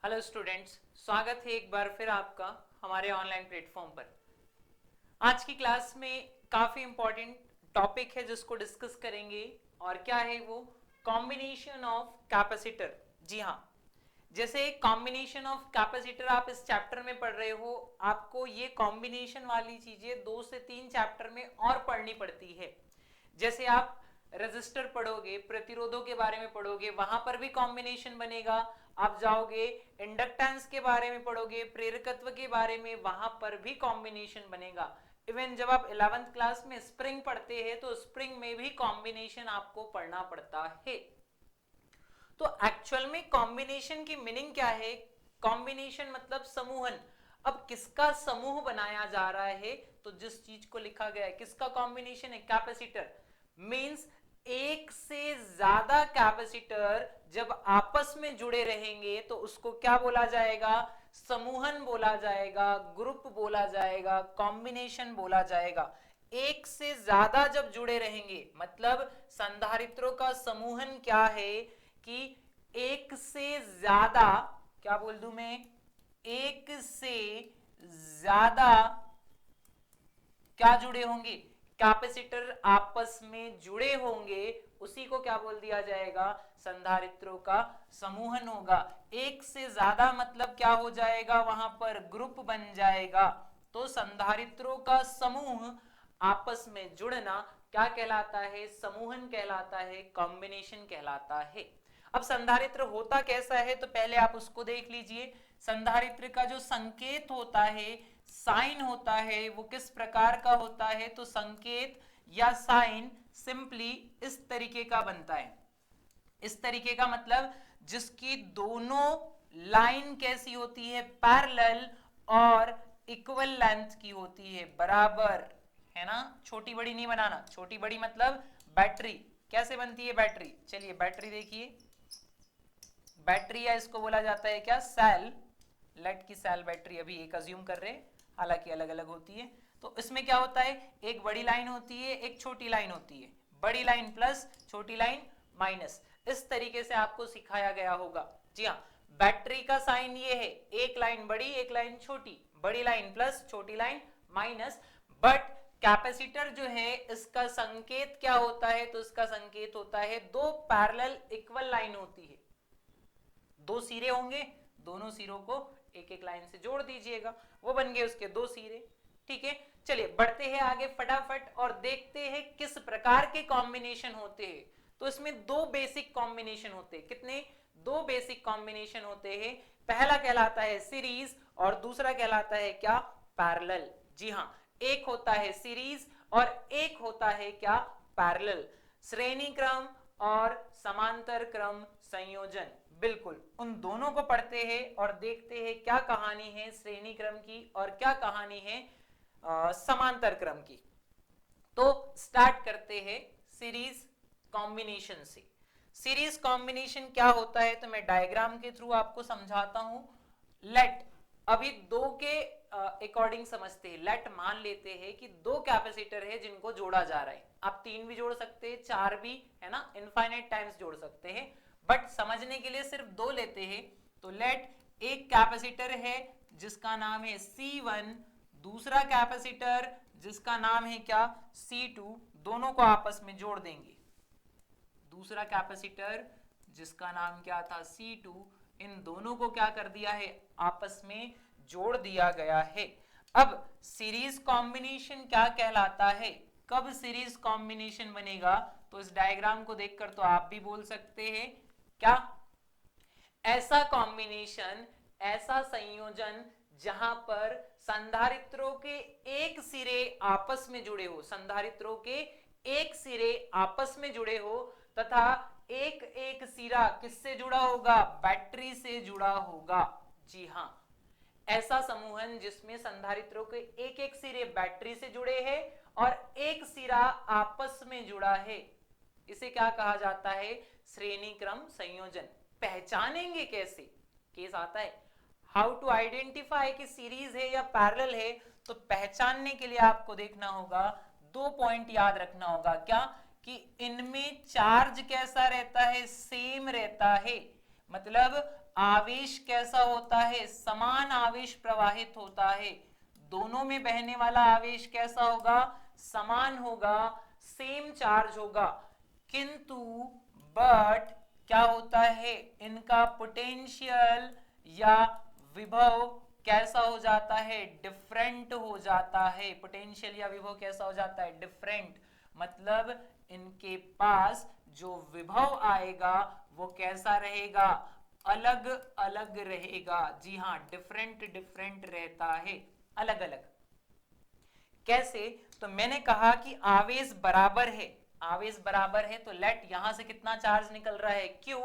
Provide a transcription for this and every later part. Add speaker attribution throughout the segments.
Speaker 1: Hello students, स्वागत है एक बार फिर आपका हमारे ऑनलाइन प्लेटफॉर्म पर। आज की क्लास में काफी इंपॉर्टेंट टॉपिक है जिसको डिस्कस करेंगे। और क्या है वो? Combination of capacitor. जी हाँ, जैसे कॉम्बिनेशन ऑफ कैपेसिटर आप इस चैप्टर में पढ़ रहे हो, आपको ये कॉम्बिनेशन वाली चीजें 2 से 3 चैप्टर में और पढ़नी पड़ती है। जैसे आप रेजिस्टर पढ़ोगे, प्रतिरोधों के बारे में पढ़ोगे, वहां पर भी कॉम्बिनेशन बनेगा। आप जाओगे इंडक्टेंस के बारे में पढ़ोगे, प्रेरकत्व के बारे में, वहां पर भी कॉम्बिनेशन बनेगा। इवन जब आप 11th क्लास में स्प्रिंग पढ़ते हैं तो स्प्रिंग में भी कॉम्बिनेशन आपको पढ़ना पड़ता है। तो एक्चुअल में कॉम्बिनेशन की मीनिंग क्या है? कॉम्बिनेशन मतलब समूहन। अब किसका समूह बनाया जा रहा है? तो जिस चीज को लिखा गया है, किसका कॉम्बिनेशन है? कैपेसिटर। मींस एक से ज्यादा कैपेसिटर जब आपस में जुड़े रहेंगे तो उसको क्या बोला जाएगा? समूहन बोला जाएगा, ग्रुप बोला जाएगा, कॉम्बिनेशन बोला जाएगा। एक से ज्यादा जब जुड़े रहेंगे मतलब संधारित्रों का समूहन क्या है कि एक से ज्यादा, क्या बोल दूं मैं, एक से ज्यादा क्या जुड़े होंगे? कैपेसिटर आपस में जुड़े होंगे, उसी को क्या बोल दिया जाएगा? संधारित्रों का समूहन होगा। एक से ज्यादा मतलब क्या हो जाएगा? वहां पर ग्रुप बन जाएगा। तो संधारित्रों का समूह आपस में जुड़ना क्या कहलाता है? समूहन कहलाता है, कॉम्बिनेशन कहलाता है। अब संधारित्र होता कैसा है तो पहले आप उसको देख लीजिए। संधारित्र का जो संकेत होता है, साइन होता है, वो किस प्रकार का होता है? तो संकेत या साइन सिंपली इस तरीके का बनता है। इस तरीके का मतलब जिसकी दोनों लाइन कैसी होती है? पैरेलल और इक्वल लेंथ की होती है, बराबर, है ना। छोटी बड़ी नहीं बनाना। छोटी बड़ी मतलब बैटरी। कैसे बनती है बैटरी? चलिए बैटरी देखिए। बैटरी या इसको बोला जाता है क्या? सेल। लेट की सेल बैटरी अभी एक अज्यूम कर रहे हैं, हालांकि अलग अलग होती है। तो इसमें क्या होता है? एक बड़ी लाइन होती है, एक छोटी लाइन होती है। बड़ी लाइन प्लस, छोटी लाइन माइनस। इस तरीके से आपको सिखाया गया होगा। जी हाँ, बैटरी का साइन ये है, एक लाइन बड़ी एक लाइन छोटी, बड़ी लाइन प्लस छोटी लाइन माइनस। बट कैपेसिटर जो है इसका संकेत क्या होता है? तो इसका संकेत होता है दो पैरेलल इक्वल लाइन होती है। दो सिरे होंगे, दोनों सिरों को एक एक लाइन से जोड़ दीजिएगा, वो बन गए उसके दो सिरे। ठीक है, चलिए बढ़ते हैं आगे फटाफट और देखते हैं किस प्रकार के कॉम्बिनेशन होते हैं। तो इसमें दो बेसिक कॉम्बिनेशन होते हैं। कितने? दो बेसिक कॉम्बिनेशन होते हैं। पहला कहलाता है सीरीज और दूसरा कहलाता है क्या? पैरेलल। जी हाँ, एक होता है सीरीज और एक होता है क्या? पैरेलल। श्रेणी क्रम और समांतर क्रम संयोजन। बिल्कुल उन दोनों को पढ़ते हैं और देखते हैं क्या कहानी है श्रेणी क्रम की और क्या कहानी है समांतर क्रम की। तो स्टार्ट करते हैं सीरीज कॉम्बिनेशन से। सीरीज कॉम्बिनेशन क्या होता है तो मैं डायग्राम के थ्रू आपको समझाता हूं। लेट अभी दो के अकॉर्डिंग समझते हैं। लेट मान लेते हैं कि दो कैपेसिटर है जिनको जोड़ा जा रहा है। आप 3 भी जोड़ सकते हैं, 4 भी, है ना, इनफाइनाइट टाइम्स जोड़ सकते हैं, बट समझने के लिए सिर्फ दो लेते हैं। तो लेट एक कैपेसिटर है जिसका नाम है C1, दूसरा कैपेसिटर जिसका नाम है क्या? C2, दोनों को आपस में जोड़ देंगे। दूसरा कैपेसिटर जिसका नाम क्या था? C2, इन दोनों को क्या कर दिया है? आपस में जोड़ दिया गया है। अब सीरीज कॉम्बिनेशन क्या कहलाता है? कब सीरीज कॉम्बिनेशन बनेगा? तो इस डायग्राम को देखकर तो आप भी बोल सकते हैं क्या? ऐसा कॉम्बिनेशन, ऐसा संयोजन जहां पर संधारित्रों के एक सिरे आपस में जुड़े हो, संधारित्रों के एक सिरे आपस में जुड़े हो तथा एक एक सिरा किससे जुड़ा होगा? बैटरी से जुड़ा होगा। जी हां, ऐसा समूहन जिसमें संधारित्रों के एक एक सिरे बैटरी से जुड़े हैं और एक सिरा आपस में जुड़ा है, इसे क्या कहा जाता है? श्रेणी क्रम संयोजन। पहचानेंगे कैसे? केस आता है हाउ टू आइडेंटिफाई कि सीरीज है या पैरेलल है। तो पहचानने के लिए आपको देखना होगा, दो पॉइंट याद रखना होगा। क्या? कि इनमें चार्ज कैसा रहता है? सेम रहता है। मतलब आवेश कैसा होता है, समान आवेश प्रवाहित होता है, दोनों में बहने वाला आवेश कैसा होगा, समान होगा, सेम चार्ज होगा, किंतु बट क्या होता है, इनका पोटेंशियल या विभव कैसा हो जाता है, डिफरेंट हो जाता है, पोटेंशियल या विभव कैसा हो जाता है, डिफरेंट, मतलब इनके पास जो विभव आएगा वो कैसा रहेगा, अलग अलग रहेगा। जी हाँ, डिफरेंट डिफरेंट रहता है, अलग अलग। कैसे, तो मैंने कहा कि आवेश बराबर है, आवेश बराबर है तो लेट यहां से कितना चार्ज निकल रहा है, Q,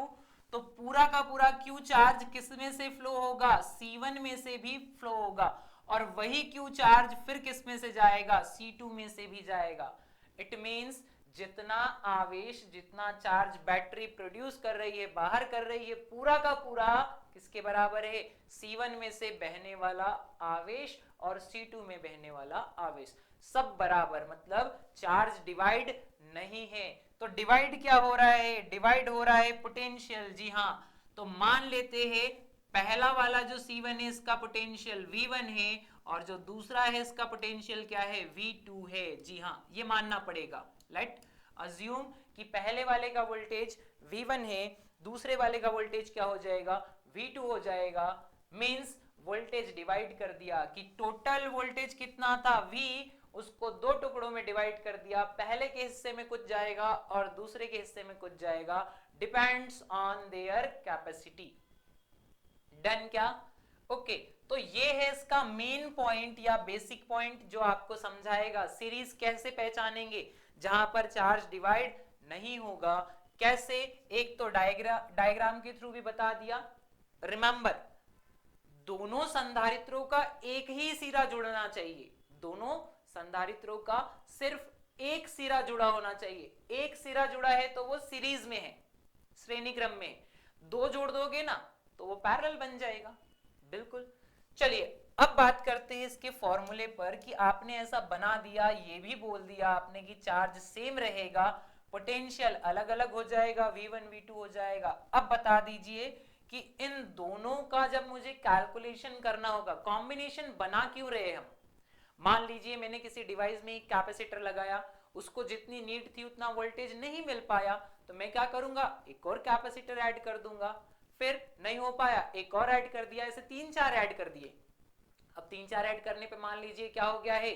Speaker 1: तो पूरा का पूरा Q चार्ज किस में से फ्लो होगा, C1 में से भी फ्लो होगा, और वही Q चार्ज फिर किस में से जाएगा, C2 में से भी जाएगा। इट मींस जितना आवेश, जितना चार्ज बैटरी प्रोड्यूस कर रही है, बाहर कर रही है, पूरा का पूरा किसके बराबर है, C1 में से बहने वाला आवेश और C2 में बहने वाला आवेश, सब बराबर, मतलब चार्ज डिवाइड नहीं है। तो डिवाइड क्या हो रहा है, डिवाइड हो रहा है पोटेंशियल। जी हाँ, तो मान लेते हैं पहला वाला जो C1 है इसका पोटेंशियल V1 है, और जो दूसरा है इसका पोटेंशियल क्या है, V2 है। जी हाँ, ये मानना पड़ेगा। लेट अज्यूम कि पहले वाले का वोल्टेज V1 है, दूसरे वाले का वोल्टेज क्या हो जाएगा, V2 हो जाएगा। मींस वोल्टेज डिवाइड कर दिया कि टोटल वोल्टेज कितना था V, उसको दो टुकड़ों में डिवाइड कर दिया, पहले के हिस्से में कुछ जाएगा और दूसरे के हिस्से में कुछ जाएगा, depends on their capacity. Done क्या, ओके। तो ये है इसका मेन पॉइंट या बेसिक पॉइंट जो आपको समझाएगा सीरीज कैसे पहचानेंगे जहां पर चार्ज डिवाइड नहीं होगा। कैसे, एक तो डायग्राम के थ्रू भी बता दिया। रिमेंबर, दोनों संधारित्रों का एक ही सिरा जुड़ना चाहिए, दोनों संधारित्रों का सिर्फ एक सिरा जुड़ा होना चाहिए। एक सिरा जुड़ा है तो वो सीरीज में है, श्रेणी क्रम में। दो जोड़ दोगे ना तो वो पैरेलल बन जाएगा। बिल्कुल। चलिए अब बात करते हैं इसके फॉर्मूले पर कि आपने ऐसा बना दिया, ये भी बोल दिया आपने कि चार्ज सेम रहेगा, पोटेंशियल अलग अलग हो जाएगा, V1 V2 हो जाएगा। अब बता दीजिए कि इन दोनों का जब मुझे कैलकुलेशन करना होगा, कॉम्बिनेशन बना क्यों रहे हम। मान लीजिए मैंने किसी डिवाइस में एक कैपेसिटर लगाया, उसको जितनी नीड थी उतना वोल्टेज नहीं मिल पाया, तो मैं क्या करूंगा, एक और कैपेसिटर ऐड कर दूंगा। फिर नहीं हो पाया, एक और ऐड कर दिया, ऐसे 3-4 ऐड कर दिए। अब 3-4 ऐड करने पे मान लीजिए क्या हो गया है,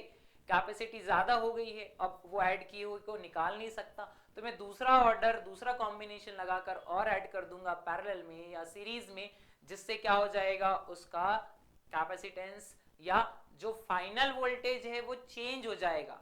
Speaker 1: कैपेसिटी ज्यादा हो गई है, अब वो ऐड की हुई को निकाल नहीं सकता, तो मैं दूसरा ऑर्डर, दूसरा कॉम्बिनेशन लगाकर और ऐड कर दूंगा पैरेलल में या सीरीज में, जिससे क्या हो जाएगा, उसका कैपेसिटेंस या जो फाइनल वोल्टेज है वो चेंज हो जाएगा।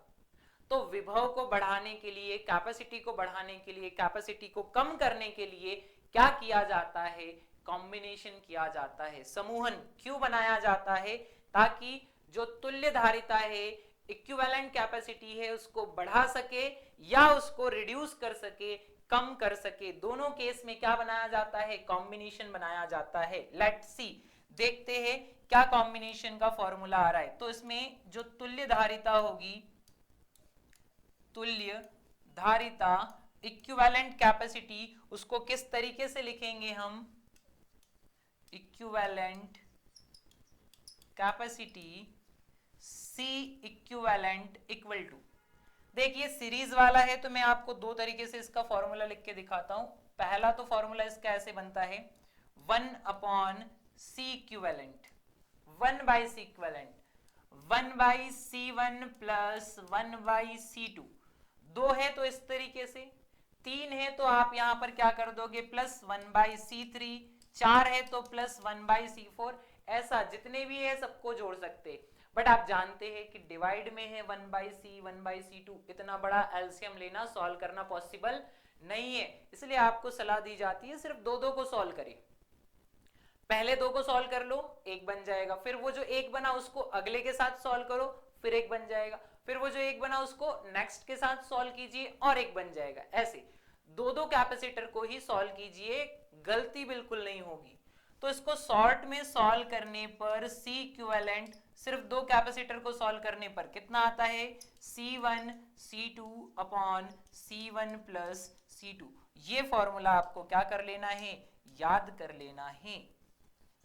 Speaker 1: तो विभव को बढ़ाने के लिए, कैपेसिटी को बढ़ाने के लिए, कैपेसिटी को कम करने के लिए क्या किया जाता है, कॉम्बिनेशन किया जाता है, समूहन क्यों बनाया जाता है, ताकि जो तुल्य धारिता है, इक्विवेलेंट कैपेसिटी है, उसको बढ़ा सके या उसको रिड्यूस कर सके, कम कर सके। दोनों केस में क्या बनाया जाता है, कॉम्बिनेशन बनाया जाता है। लेट्स सी, देखते हैं क्या कॉम्बिनेशन का फॉर्मूला आ रहा है। तो इसमें जो तुल्य धारिता होगी, तुल्य धारिता, इक्विवेलेंट कैपेसिटी, उसको किस तरीके से लिखेंगे हम, equivalent capacity C equivalent equal to, देखिए सीरीज वाला है तो मैं आपको दो तरीके से इसका फॉर्मूला लिख के दिखाता हूं। पहला तो फॉर्मूला इसका ऐसे बनता है 1/C equivalent, 1/C equivalent, 1/C1 plus 1/C2। दो है तो इस तरीके से, तीन है तो आप यहां पर क्या कर दोगे, प्लस 1/C3, चार है तो प्लस 1/C4। ऐसा जितने भी है सबको जोड़ सकते, बट आप जानते हैं कि डिवाइड में है 1/C 1/C2, इतना बड़ा एलसीएम लेना, सॉल्व करना पॉसिबल नहीं है, इसलिए आपको सलाह दी जाती है सिर्फ दो दो को सॉल्व करें। पहले दो को सॉल्व कर लो, एक बन जाएगा, फिर वो जो एक बना उसको अगले के साथ सॉल्व करो, फिर एक बन जाएगा, फिर वो जो एक बना उसको नेक्स्ट के साथ सॉल्व कीजिए और एक बन जाएगा। ऐसे दो दो कैपेसिटर को ही सॉल्व कीजिए, गलती बिल्कुल नहीं होगी। तो इसको शॉर्ट में सॉल्व करने पर C इक्विवेलेंट, सिर्फ दो कैपेसिटर को सॉल्व करने पर कितना आता है, C1 C2 upon C1 plus C2। ये फॉर्मूला आपको क्या कर लेना है, याद कर लेना है।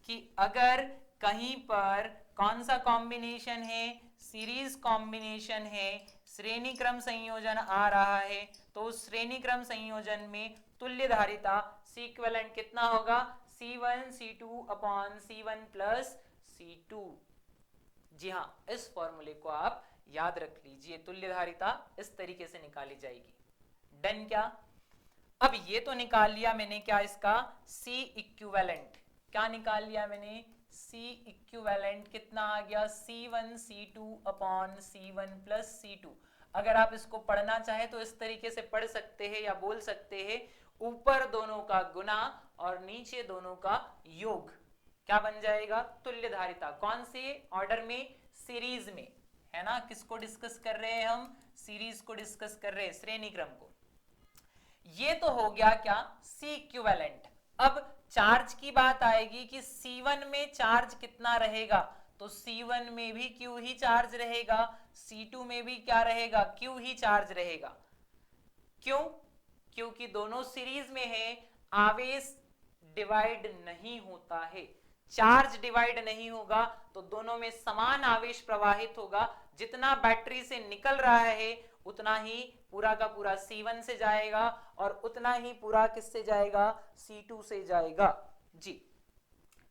Speaker 1: कि अगर कहीं पर कौन सा कॉम्बिनेशन है, सीरीज कॉम्बिनेशन है, श्रेणी क्रम संयोजन आ रहा है, तो उस श्रेणी क्रम संयोजन में तुल्य धारिता सीक्वेलेंट कितना होगा, C1 C2 upon C1 plus C2। जी हाँ, इस फॉर्मूले को आप याद रख लीजिए, तुल्य धारिता इस तरीके से निकाली जाएगी। डन क्या? अब ये तो निकाल लिया मैंने क्या, इसका C इक्विवेलेंट क्या निकाल लिया मैंने, C इक्विवेलेंट कितना आ गया, C1 C2 upon C1 plus C2। अगर आप इसको पढ़ना चाहे तो इस तरीके से पढ़ सकते हैं या बोल सकते हैं, ऊपर दोनों का गुना और नीचे दोनों का योग क्या बन जाएगा, तुल्य धारिता। कौन से ऑर्डर में, सीरीज में, है ना। किसको डिस्कस कर रहे हैं हम, सीरीज को डिस्कस कर रहे हैं, श्रेणी क्रम को। ये तो हो गया क्या, C इक्विवेलेंट। अब चार्ज की बात आएगी कि C1 में चार्ज कितना रहेगा, तो C1 में भी Q ही चार्ज रहेगा, C2 में भी क्या रहेगा, Q ही चार्ज रहेगा। क्यों? क्योंकि दोनों सीरीज में है, आवेश डिवाइड नहीं होता है, चार्ज डिवाइड नहीं होगा, तो दोनों में समान आवेश प्रवाहित होगा। जितना बैटरी से निकल रहा है उतना ही पूरा का पूरा C1 से जाएगा और उतना ही पूरा किससे जाएगा, C2 से जाएगा। जी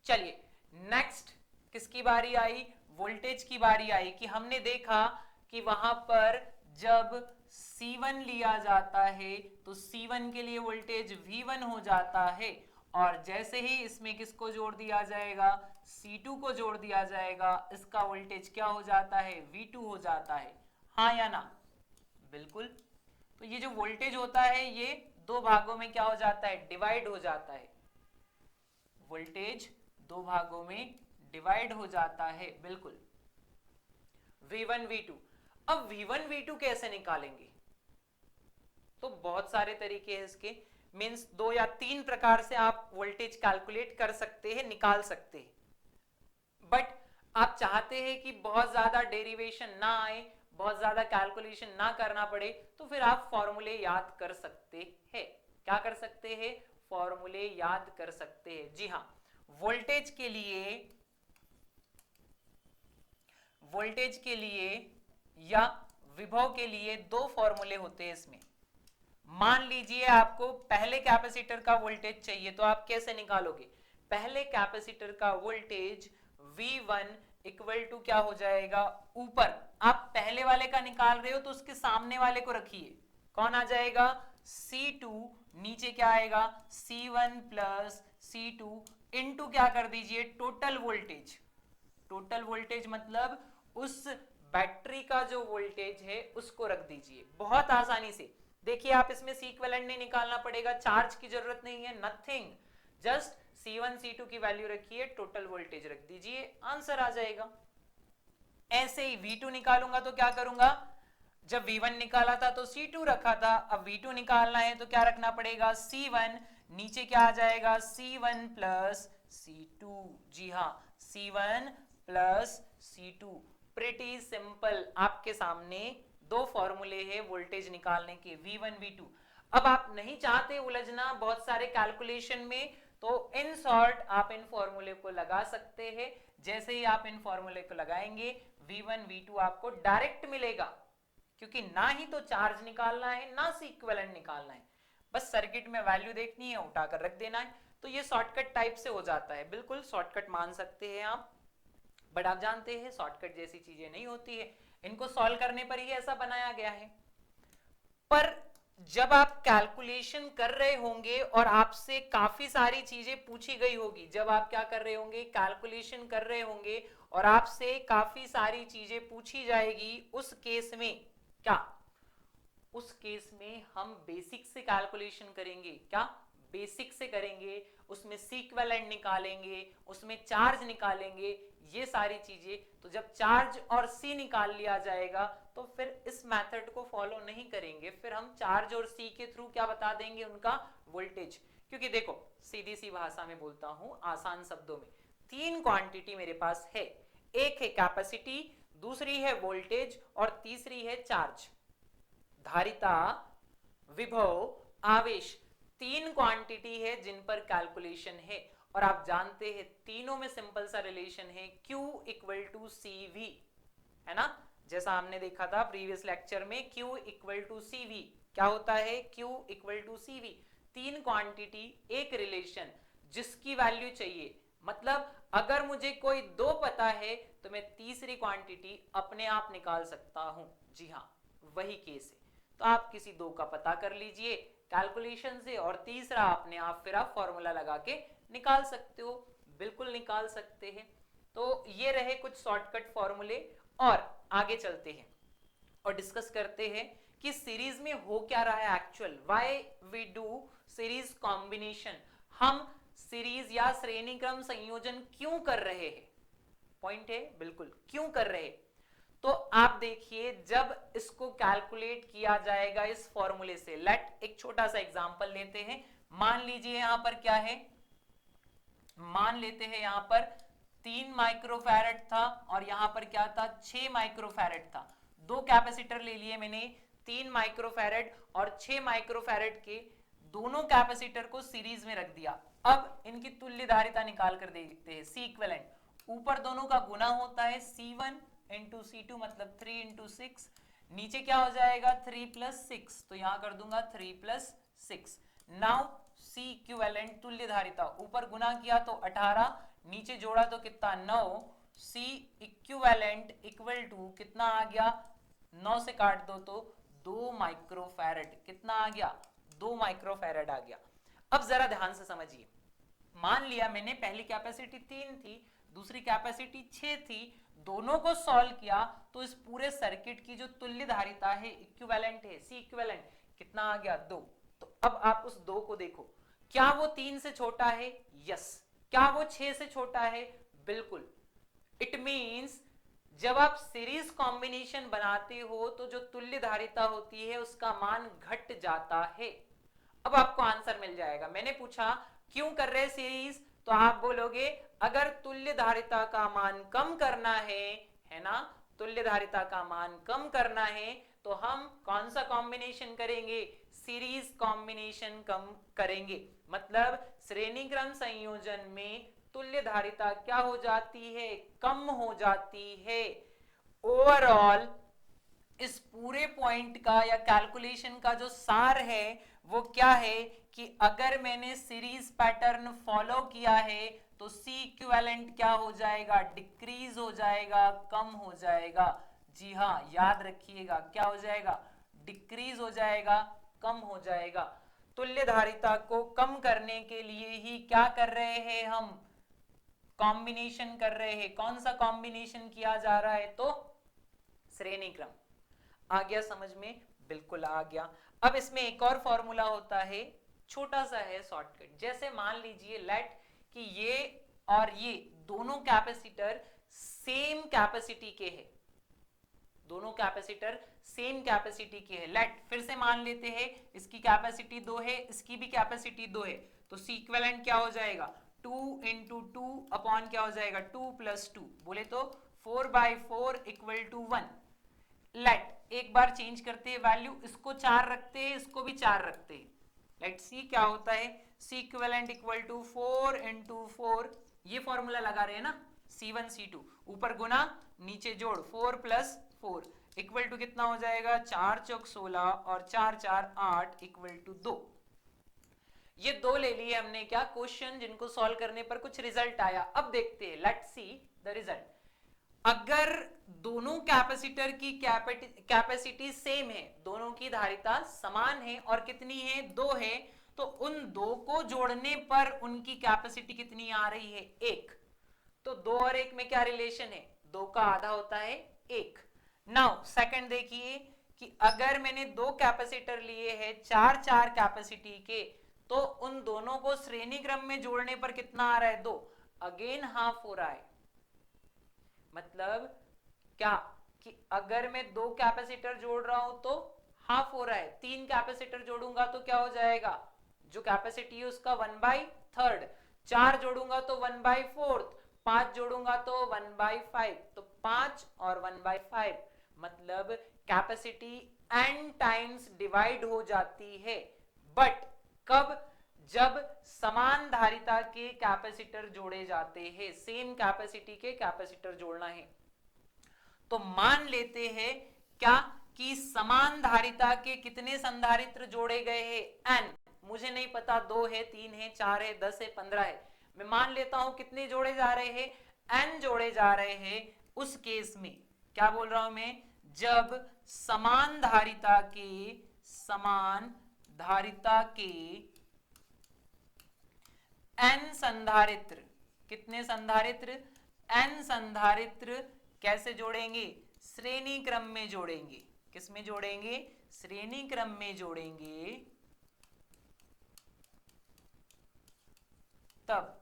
Speaker 1: चलिए नेक्स्ट किसकी बारी आई, वोल्टेज की बारी आई। कि हमने देखा कि वहां पर जब C1 लिया जाता है तो C1 के लिए वोल्टेज V1 हो जाता है, और जैसे ही इसमें किसको जोड़ दिया जाएगा, C2 को जोड़ दिया जाएगा, इसका वोल्टेज क्या हो जाता है, V2 हो जाता है। हाँ या ना? बिल्कुल। तो ये जो वोल्टेज होता है ये दो भागों में क्या हो जाता है, डिवाइड हो जाता है। वोल्टेज दो भागों में डिवाइड हो जाता है, बिल्कुल। V1 V2। अब V1 V2 कैसे निकालेंगे, तो बहुत सारे तरीके हैं इसके, मींस 2 या 3 प्रकार से आप वोल्टेज कैलकुलेट कर सकते हैं, निकाल सकते हैं। बट आप चाहते हैं कि बहुत ज्यादा डेरिवेशन ना आए, बहुत ज्यादा कैलकुलेशन ना करना पड़े, तो फिर आप फॉर्मूले याद कर सकते हैं। क्या कर सकते हैं, फॉर्मूले याद कर सकते हैं। जी हाँ, वोल्टेज के लिए या विभव के लिए दो फॉर्मूले होते हैं इसमें। मान लीजिए आपको पहले कैपेसिटर का वोल्टेज चाहिए, तो आप कैसे निकालोगे, पहले कैपेसिटर का वोल्टेज V1 इक्वल टू क्या हो जाएगा, ऊपर आप पहले वाले का निकाल रहे हो तो उसके सामने वाले को रखिए, कौन आ जाएगा, C2, नीचे क्या आएगा, C1 प्लस C2 इनटू क्या कर दीजिए, टोटल वोल्टेज। टोटल वोल्टेज मतलब उस बैटरी का जो वोल्टेज है उसको रख दीजिए। बहुत आसानी से देखिए, आप इसमें C इक्विवेलेंट नहीं निकालना पड़ेगा, चार्ज की जरूरत नहीं है, नथिंग, जस्ट C1 C2 की वैल्यू रखिए, टोटल वोल्टेज रख दीजिए, आंसर आ जाएगा। ऐसे ही V2 निकालूंगा तो क्या करूंगा, जब V1 निकाला था तो C2 रखा था, अब V2 निकालना है तो क्या रखना पड़ेगा, C1, नीचे क्या आ जाएगा, C1 प्लस C2। जी हाँ, C1 plus C2। Pretty simple, आपके सामने दो फॉर्मूले हैं वोल्टेज निकालने के, V1 V2। अब आप नहीं चाहते उलझना बहुत सारे कैलकुलेशन में, तो इन शॉर्ट आप इन फॉर्मूले को लगा सकते हैं। जैसे ही आप इन फॉर्मूले को लगाएंगे V1 V2 आपको डायरेक्ट मिलेगा, क्योंकि ना ही तो चार्ज निकालना है ना C इक्विवेलेंट निकालना है, बस सर्किट में वैल्यू देखनी है, उठाकर रख देना है। तो ये शॉर्टकट टाइप से हो जाता है, बिल्कुल शॉर्टकट मान सकते हैं आप। बट आप जानते हैं शॉर्टकट जैसी चीजें नहीं होती है, इनको सॉल्व करने पर ही ऐसा बनाया गया है। पर जब आप कैलकुलेशन कर रहे होंगे और आपसे काफी सारी चीजें पूछी गई होगी, जब आप क्या कर रहे होंगे, कैलकुलेशन कर रहे होंगे और आपसे काफी सारी चीजें पूछी जाएगी, उस केस में क्या, उस केस में हम बेसिक से कैलकुलेशन करेंगे। क्या बेसिक से करेंगे, उसमें C इक्विवेलेंट निकालेंगे, उसमें चार्ज निकालेंगे, ये सारी चीजें। तो जब चार्ज और C निकाल लिया जाएगा तो फिर इस मेथड को फॉलो नहीं करेंगे, फिर हम चार्ज और C के थ्रू क्या बता देंगे, उनका वोल्टेज। क्योंकि देखो सीधी सी भाषा में बोलता हूं, आसान शब्दों में, तीन क्वांटिटी मेरे पास है, एक है कैपेसिटी, दूसरी है वोल्टेज और तीसरी है चार्ज। धारिता, विभव, आवेश, तीन क्वांटिटी है जिन पर कैलकुलेशन है। और आप जानते हैं तीनों में सिंपल सा रिलेशन है Q इक्वल टू CV, है ना, जैसा हमने देखा था प्रीवियस लेक्चर में Q इक्वल टू CV क्या होता है, Q इक्वल टू CV, तीन क्वांटिटी एक रिलेशन जिसकी वैल्यू चाहिए, मतलब अगर मुझे कोई दो पता है तो मैं तीसरी क्वांटिटी अपने आप निकाल सकता हूं, जी हाँ वही केस है। तो आप किसी दो का पता कर लीजिए कैलकुलेशन से और तीसरा अपने आप फिर आप फॉर्मूला लगा के निकाल सकते हो, बिल्कुल निकाल सकते हैं। तो ये रहे कुछ शॉर्टकट फॉर्मूले और आगे चलते हैं और डिस्कस करते हैं कि सीरीज में हो क्या रहा है actual, why we do series combination, हम सीरीज या श्रेणी क्रम संयोजन क्यों कर रहे हैं, पॉइंट है बिल्कुल क्यों कर रहे हैं। तो आप देखिए जब इसको कैलकुलेट किया जाएगा इस फॉर्मूले से, लेट एक छोटा सा एग्जांपल लेते हैं, मान लीजिए यहां पर क्या है, मान लेते हैं यहां पर 3 माइक्रोफैरेड था और यहां पर क्या था 6 माइक्रोफैरेड था, दो कैपेसिटर ले लिए मैंने 3 माइक्रोफैरेड और 6 माइक्रोफैरेड के दोनों कैपेसिटर को सीरीज में रख दिया। अब इनकी तुल्य धारिता निकाल कर देखते हैं, सी इक्विवेलेंट, ऊपर दोनों का गुना होता है C1 इंटू C2 मतलब 3 इंटू 6, नीचे क्या हो जाएगा 3 प्लस 6, तो यहां कर दूंगा 3 प्लस 6। नाउ C इक्विवेलेंट तुल्य धारिता, ऊपर गुना किया तो 18, नीचे जोड़ा तो कितना 9, C इक्विवेलेंट इक्वल टू कितना आ गया, 9 से काट दो तो 2 माइक्रोफैरेड, कितना आ गया 2 माइक्रोफैरेड आ गया। अब जरा ध्यान से समझिए, मान लिया मैंने पहली कैपेसिटी 3 थी, दूसरी कैपेसिटी 6 थी, दोनों को सॉल्व किया तो इस पूरे सर्किट की जो तुल्य धारिता है इक्विवेलेंट है, सी इक्विवेलेंट कितना आ गया 2। तो अब आप उस 2 को देखो, क्या वो 3 से छोटा है, यस, क्या वो 6 से छोटा है, बिल्कुल। इट मींस जब आप सीरीज कॉम्बिनेशन बनाते हो तो जो तुल्य धारिता होती है उसका मान घट जाता है। अब आपको आंसर मिल जाएगा, मैंने पूछा क्यों कर रहे सीरीज, तो आप बोलोगे अगर तुल्य धारिता का मान कम करना है ना, तुल्य धारिता का मान कम करना है तो हम कौन सा कॉम्बिनेशन करेंगे, सीरीज कॉम्बिनेशन कम करेंगे, मतलब श्रेणी क्रम संयोजन में तुल्य धारिता क्या हो जाती है, कम हो जाती है। ओवरऑल इस पूरे पॉइंट का या कैलकुलेशन का जो सार है वो क्या है कि अगर मैंने सीरीज पैटर्न फॉलो किया है तो C इक्विवेलेंट क्या हो जाएगा, डिक्रीज हो जाएगा, कम हो जाएगा, जी हाँ याद रखिएगा क्या हो जाएगा, डिक्रीज हो जाएगा, कम हो जाएगा। तुल्य धारिता को कम करने के लिए ही क्या कर रहे हैं हम, कॉम्बिनेशन कर रहे हैं। कौन सा कॉम्बिनेशन किया जा रहा है, तो श्रेणी क्रम। आ गया समझ में, बिल्कुल आ गया। अब इसमें एक और फॉर्मूला होता है, छोटा सा है शॉर्टकट, जैसे मान लीजिए लेट कि ये और ये दोनों कैपेसिटर सेम कैपेसिटी के हैं, दोनों कैपेसिटर सेम कैपेसिटी के हैं, लेट फिर से मान लेते हैं इसकी कैपेसिटी 2 है, इसकी भी कैपेसिटी 2 है, तो C इक्विवेलेंट क्या हो जाएगा 2 इंटू 2 अपॉन क्या हो जाएगा 2 प्लस 2, बोले तो 4/4 इक्वल टू 1। लेट एक बार चेंज करते हैं वैल्यू, इसको 4 रखते हैं, इसको भी 4 रखते हैं, लेट सी क्या होता है, C equivalent equal to 4 into 4, ये फॉर्मूला लगा रहे हैं ना C1 C2, ऊपर गुना नीचे जोड़ 4 प्लस 4 इक्वल टू कितना हो जाएगा 4 चौक 16 और 4 4 8 इक्वल टू 2। ये दो ले लिए हमने क्या क्वेश्चन जिनको सॉल्व करने पर कुछ रिजल्ट आया। अब देखते हैं, लेट्स सी द रिजल्ट। अगर दोनों कैपेसिटर की कैपेसिटी सेम है, दोनों की धारिता समान है और कितनी है 2 है, तो उन दो को जोड़ने पर उनकी कैपेसिटी कितनी आ रही है 1। तो 2 और 1 में क्या रिलेशन है, 2 का आधा होता है 1। नाउ सेकंड देखिए कि अगर मैंने दो कैपेसिटर लिए हैं 4 4 कैपेसिटी के, तो उन दोनों को श्रेणी क्रम में जोड़ने पर कितना आ रहा है 2, अगेन हाफ हो रहा है। मतलब क्या कि अगर मैं दो कैपेसिटर जोड़ रहा हूं तो हाफ हो रहा है, 3 कैपेसिटर जोड़ूंगा तो क्या हो जाएगा, जो कैपेसिटी है उसका 1/3, 4 जोड़ूंगा तो 1/4, 5 जोड़ूंगा तो 1/5, तो 5 और 1/5 मतलब कैपेसिटी n टाइम्स डिवाइड हो जाती है। बट कब, जब समान धारिता के कैपेसिटर जोड़े जाते हैं, सेम कैपेसिटी के कैपेसिटर जोड़ना है। तो मान लेते हैं क्या कि समान धारिता के कितने संधारित्र जोड़े गए हैं, n, मुझे नहीं पता 2 है, 3 है, 4 है, 10 है, 15 है, मैं मान लेता हूं कितने जोड़े जा रहे हैं, n जोड़े जा रहे हैं। उस केस में क्या बोल रहा हूं मैं, जब समान धारिता के n संधारित्र, कितने संधारित्र, n संधारित्र कैसे जोड़ेंगे, श्रेणी क्रम में जोड़ेंगे। किस में जोड़ेंगे, श्रेणी क्रम में जोड़ेंगे। तब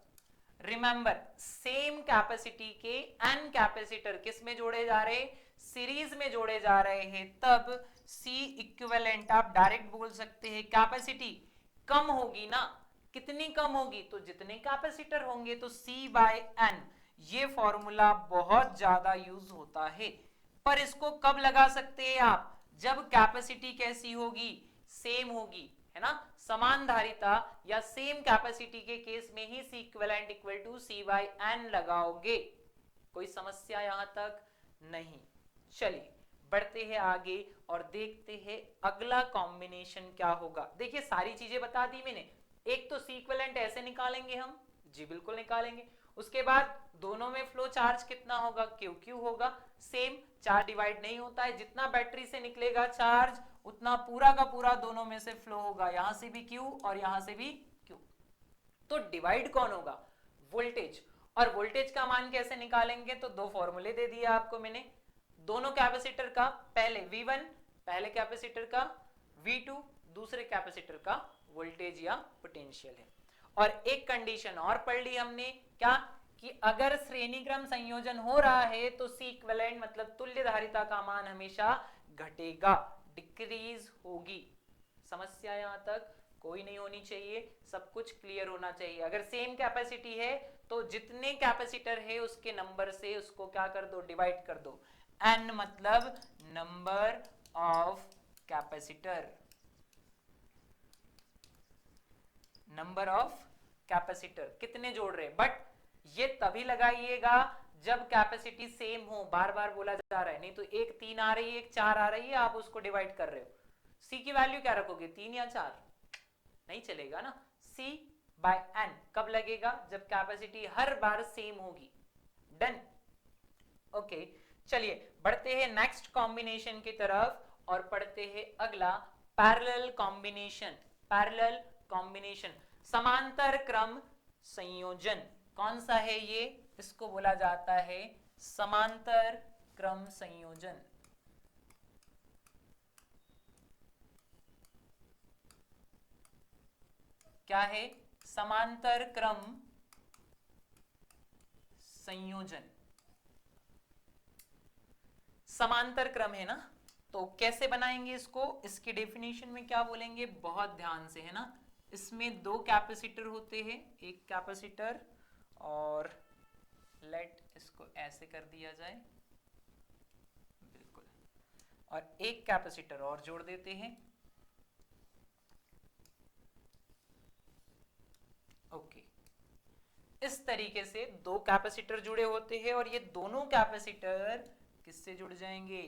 Speaker 1: रिमेंबर, सेम कैपेसिटी के n कैपेसिटर किस में जोड़े जा रहे, सीरीज में जोड़े जा रहे हैं। तब C इक्विवेलेंट आप डायरेक्ट बोल सकते हैं, कैपेसिटी कम होगी ना, कितनी कम होगी, तो जितने कैपेसिटर होंगे, तो C बाय n। ये फॉर्मूला बहुत ज्यादा यूज होता है, पर इसको कब लगा सकते हैं आप, जब कैपेसिटी कैसी होगी, सेम होगी, है ना, समान धारिता या सेम कैपेसिटी के केस में ही C equivalent equal to C by n लगाओगे। कोई समस्या यहां तक नहीं। चलिए बढ़ते हैं आगे और देखते हैं अगला कॉम्बिनेशन क्या होगा। देखिए सारी चीजें बता दी मैंने। एक तो C इक्विवेलेंट ऐसे निकालेंगे हम, जी बिल्कुल निकालेंगे। उसके बाद दोनों में फ्लो चार्ज कितना होगा, क्यू क्यू होगा, सेम, चार्ज डिवाइड नहीं होता है, जितना बैटरी से निकलेगा चार्ज उतना पूरा का पूरा दोनों में से फ्लो होगा, यहां से भी क्यू और यहां से भी क्यू। तो डिवाइड कौन होगा, वोल्टेज। और वोल्टेज का मान कैसे निकालेंगे, तो दो फॉर्मूले दे दिया आपको मैंने, दोनों कैपेसिटर का, पहले V1 पहले कैपेसिटर का, V2 दूसरे कैपेसिटर का वोल्टेज या पोटेंशियल है। और एक कंडीशन और पढ़ ली हमने, क्या कि अगर श्रेणी क्रम संयोजन हो रहा है तो C इक्विवेलेंट मतलब तुल्य धारिता का मान हमेशा घटेगा, डिक्रीज होगी। समस्या यहां तक कोई नहीं होनी चाहिए, सब कुछ क्लियर होना चाहिए। अगर सेम कैपेसिटी है तो जितने कैपेसिटर है उसके नंबर से उसको क्या कर दो, डिवाइड कर दो। n मतलब number of capacitor, number of capacitor कितने जोड़ रहे हैं। बट ये तभी लगाइएगा जब कैपेसिटी सेम हो, बार बार बोला जा रहा है, नहीं तो एक 3 आ रही है एक 4 आ रही है, आप उसको डिवाइड कर रहे हो। C की वैल्यू क्या रखोगे, 3 या 4, नहीं चलेगा ना। C बाय n कब लगेगा, जब कैपेसिटी हर बार सेम होगी। Done, okay. चलिए बढ़ते हैं नेक्स्ट कॉम्बिनेशन की तरफ और पढ़ते हैं अगला पैरेलल कॉम्बिनेशन। पैरेलल कॉम्बिनेशन, समांतर क्रम संयोजन। कौन सा है ये, इसको बोला जाता है समांतर क्रम संयोजन। क्या है, समांतर क्रम संयोजन। समांतर क्रम है ना, तो कैसे बनाएंगे इसको, इसकी डेफिनेशन में क्या बोलेंगे, बहुत ध्यान से, है ना। इसमें दो कैपेसिटर होते हैं, एक कैपेसिटर और लेट इसको ऐसे कर दिया जाए, बिल्कुल, और एक कैपेसिटर और जोड़ देते हैं। ओके, इस तरीके से दो कैपेसिटर जुड़े होते हैं और ये दोनों कैपेसिटर किससे जुड़ जाएंगे,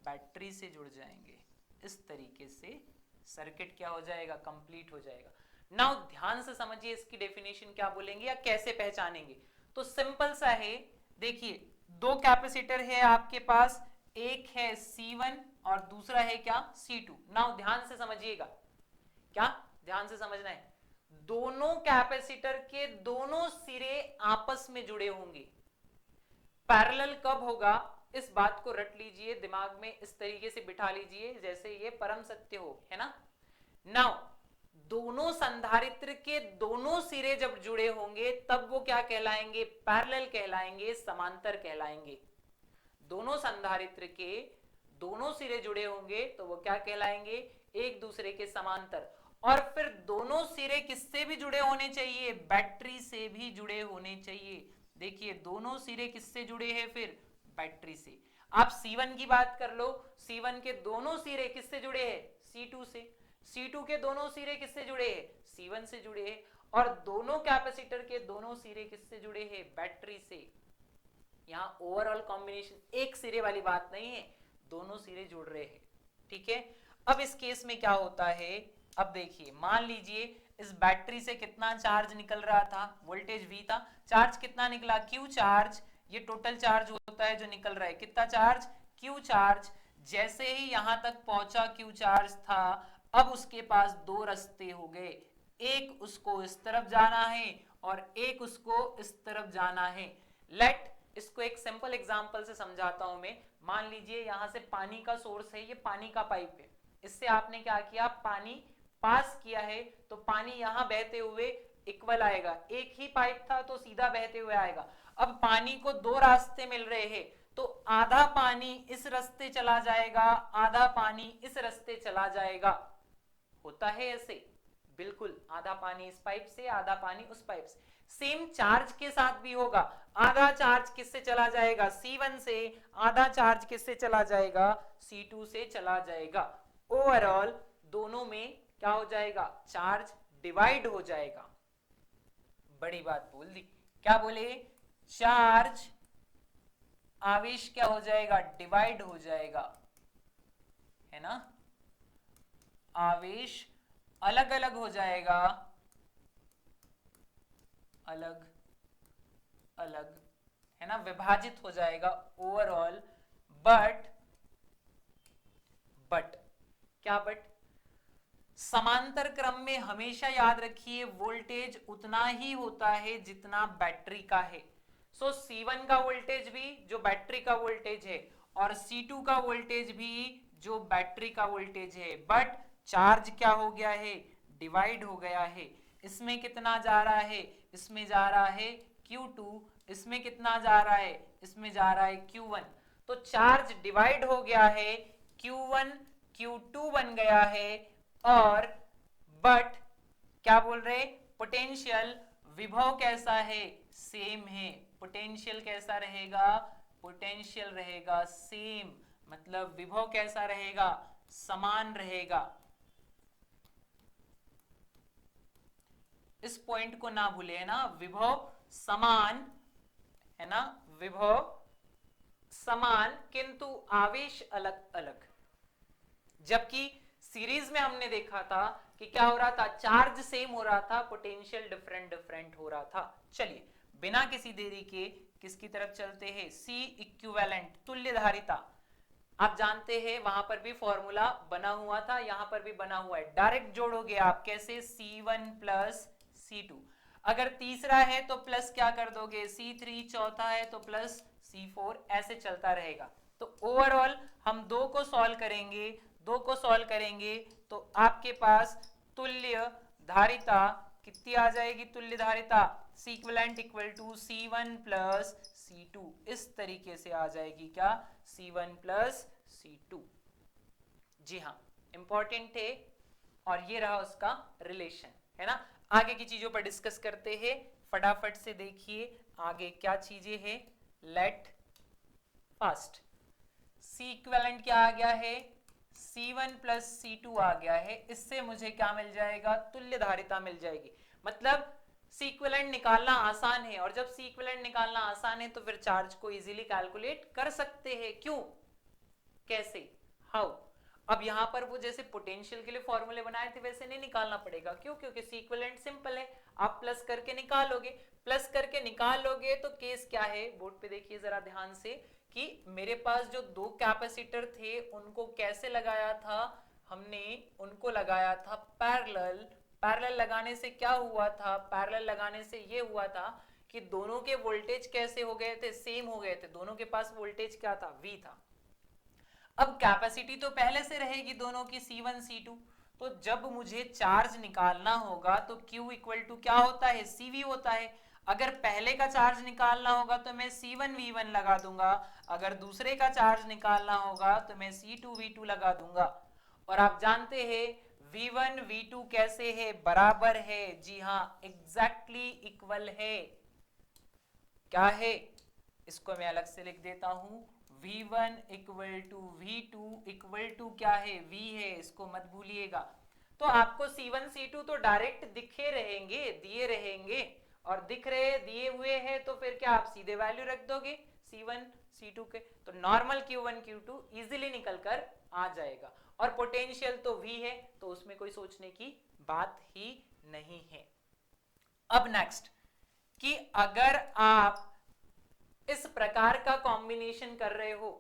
Speaker 1: बैटरी से जुड़ जाएंगे। इस तरीके से सर्किट क्या हो जाएगा, कंप्लीट हो जाएगा। नाउ ध्यान से समझिए इसकी डेफिनेशन क्या बोलेंगे या कैसे पहचानेंगे। तो सिंपल सा है, देखिए दो कैपेसिटर है आपके पास, एक है C1 और दूसरा है क्या, C2। नाउ ध्यान से समझिएगा, क्या ध्यान से समझना है, दोनों कैपेसिटर के दोनों सिरे आपस में जुड़े होंगे। पैरेलल कब होगा, इस बात को रट लीजिए, दिमाग में इस तरीके से बिठा लीजिए जैसे ये परम सत्य हो, है ना। नाउ दोनों संधारित्र के दोनों सिरे जब जुड़े होंगे तब वो क्या कहलाएंगे, पैरेलल कहलाएंगे, समांतर कहलाएंगे। दोनों संधारित्र के दोनों सिरे जुड़े होंगे तो वो क्या कहलाएंगे, एक दूसरे के समांतर। और फिर दोनों सिरे किससे भी जुड़े होने चाहिए, बैटरी से भी जुड़े होने चाहिए। देखिए दोनों सिरे किससे जुड़े हैं, फिर बैटरी से। आप C1 की बात कर लो, C1 के दोनों सिरे किससे जुड़े हैं, C2 से। C2 के दोनों सिरे किससे जुड़े हैं? C1 से जुड़े हैं। और दोनों कैपेसिटर के दोनों सिरे किससे जुड़े हैं? बैटरी से। यहाँ ओवरऑल कॉम्बिनेशन एक सिरे वाली बात नहीं है, दोनों सिरे जुड़ रहे हैं, ठीक है। अब इस केस में क्या होता है, अब देखिए मान लीजिए इस बैटरी से कितना चार्ज निकल रहा था, वोल्टेज V था, चार्ज कितना निकला? Q charge. ये टोटल चार्ज होता है जो निकल रहा है, कितना चार्ज? Q charge. जैसे ही यहां तक पहुंचा Q चार्ज था, अब उसके पास दो रास्ते हो गए, एक उसको इस तरफ जाना है और एक उसको इस तरफ जाना है। लेट इसको एक सिंपल एग्जांपल से समझाता हूं मैं। मान लीजिए यहां से पानी का सोर्स है, ये पानी का पाइप है, इससे आपने क्या किया, पानी पास किया है, तो पानी यहां बहते हुए इक्वल आएगा, एक ही पाइप था तो सीधा बहते हुए आएगा। अब पानी को दो रास्ते मिल रहे हैं, तो आधा पानी इस रास्ते चला जाएगा, आधा पानी इस रास्ते चला जाएगा। होता है ऐसे, बिल्कुल, आधा पानी इस पाइप से, आधा पानी उस पाइप से। सेम चार्ज के साथ भी होगा, आधा चार्ज किससे चला जाएगा? C1 से, आधा चार्ज किससे चला जाएगा? C2 से चला जाएगा। ओवरऑल दोनों में क्या हो जाएगा? चार्ज डिवाइड हो जाएगा। बड़ी बात बोल दी, क्या बोले? चार्ज, आवेश क्या हो जाएगा? डिवाइड हो जाएगा, है ना। आवेश अलग अलग हो जाएगा, अलग अलग, है ना, विभाजित हो जाएगा ओवरऑल। बट क्या बट? समांतर क्रम में हमेशा याद रखिए वोल्टेज उतना ही होता है जितना बैटरी का है। सो C1 का वोल्टेज भी जो बैटरी का वोल्टेज है, और C2 का वोल्टेज भी जो बैटरी का वोल्टेज है। बट चार्ज क्या हो गया है? डिवाइड हो गया है। इसमें कितना जा रहा है? इसमें जा रहा है Q2, इसमें कितना जा रहा है? इसमें जा रहा है Q1। तो चार्ज डिवाइड हो गया है, Q1 Q2 बन गया है। और बट क्या बोल रहे? पोटेंशियल, विभव कैसा है? सेम है। पोटेंशियल कैसा रहेगा? पोटेंशियल रहेगा सेम, मतलब विभव कैसा रहेगा? समान रहेगा। इस पॉइंट को ना भूले, है ना, विभव समान, है ना, विभव समान किंतु आवेश अलग अलग। जबकि सीरीज में हमने देखा था कि क्या हो रहा था? चार्ज सेम हो रहा था, पोटेंशियल डिफरेंट डिफरेंट हो रहा था। चलिए बिना किसी देरी के किसकी तरफ चलते हैं? सी इक्विवेलेंट, तुल्य धारिता। आप जानते हैं वहां पर भी फॉर्मूला बना हुआ था, यहां पर भी बना हुआ है, डायरेक्ट जोड़ोगे आप कैसे? C1 plus C2। अगर तीसरा है तो प्लस क्या कर दोगे? C3, चौथा है तो प्लस C4, ऐसे चलता रहेगा। तो ओवरऑल हम दो को सॉल्व करेंगे तो आपके पास तुल्य धारिता कितनी आ जाएगी? तुल्य धारिता C equivalent equal to C1 plus C2, इस तरीके से आ जाएगी। क्या? C1 plus C2। जी हाँ, इंपॉर्टेंट है। और ये रहा उसका रिलेशन, है ना। आगे की चीजों पर डिस्कस करते हैं, फटाफट से देखिए आगे क्या चीजें हैं। लेट फर्स्ट C इक्विवेलेंट क्या आ गया है? C1 प्लस C2 आ गया है। इससे मुझे क्या मिल जाएगा? तुल्य धारिता मिल जाएगी। मतलब C इक्विवेलेंट निकालना आसान है, और जब C इक्विवेलेंट निकालना आसान है तो फिर चार्ज को इजीली कैलकुलेट कर सकते हैं। क्यों? कैसे? हाउ? अब यहां पर वो जैसे पोटेंशियल के लिए फॉर्मूले बनाए थे वैसे नहीं निकालना पड़ेगा। क्यों? क्योंकि C इक्विवेलेंट सिंपल है, आप प्लस करके निकाल लोगे तो केस क्या है? बोर्ड पे देखिए जरा ध्यान से कि मेरे पास जो दो कैपेसिटर थे उनको कैसे लगाया था हमने? उनको लगाया था पैरेलल। पैरेलल लगाने से क्या हुआ था? पैरेलल लगाने से ये हुआ था कि दोनों के वोल्टेज कैसे हो गए थे? सेम हो गए थे। दोनों के पास वोल्टेज क्या था? V था। अब कैपेसिटी तो पहले से रहेगी दोनों की, C1 C2। तो जब मुझे चार्ज निकालना होगा तो Q इक्वल टू क्या होता है? CV होता है। अगर पहले का चार्ज निकालना होगा तो मैं C1 V1 लगा दूंगा, अगर दूसरे का चार्ज निकालना होगा तो मैं C2 V2 लगा दूंगा। और आप जानते हैं V1 V2 कैसे है? बराबर है। जी हाँ, एग्जैक्टली इक्वल है। क्या है? इसको मैं अलग से लिख देता हूं, V1 equal to V2 equal to क्या है? V है, इसको मत भूलिएगा। तो आपको C1 C2 तो डायरेक्ट दिखे रहेंगे, दिए रहेंगे, और दिख रहे दिए हुए हैं तो फिर क्या आप सीधे वैल्यू रख दोगे C1 C2 के, तो नॉर्मल Q1 Q2 इजीली निकल कर आ जाएगा। और पोटेंशियल तो V है, तो उसमें कोई सोचने की बात ही नहीं है। अब नेक्स्ट कि अगर आप इस प्रकार का कॉम्बिनेशन कर रहे हो,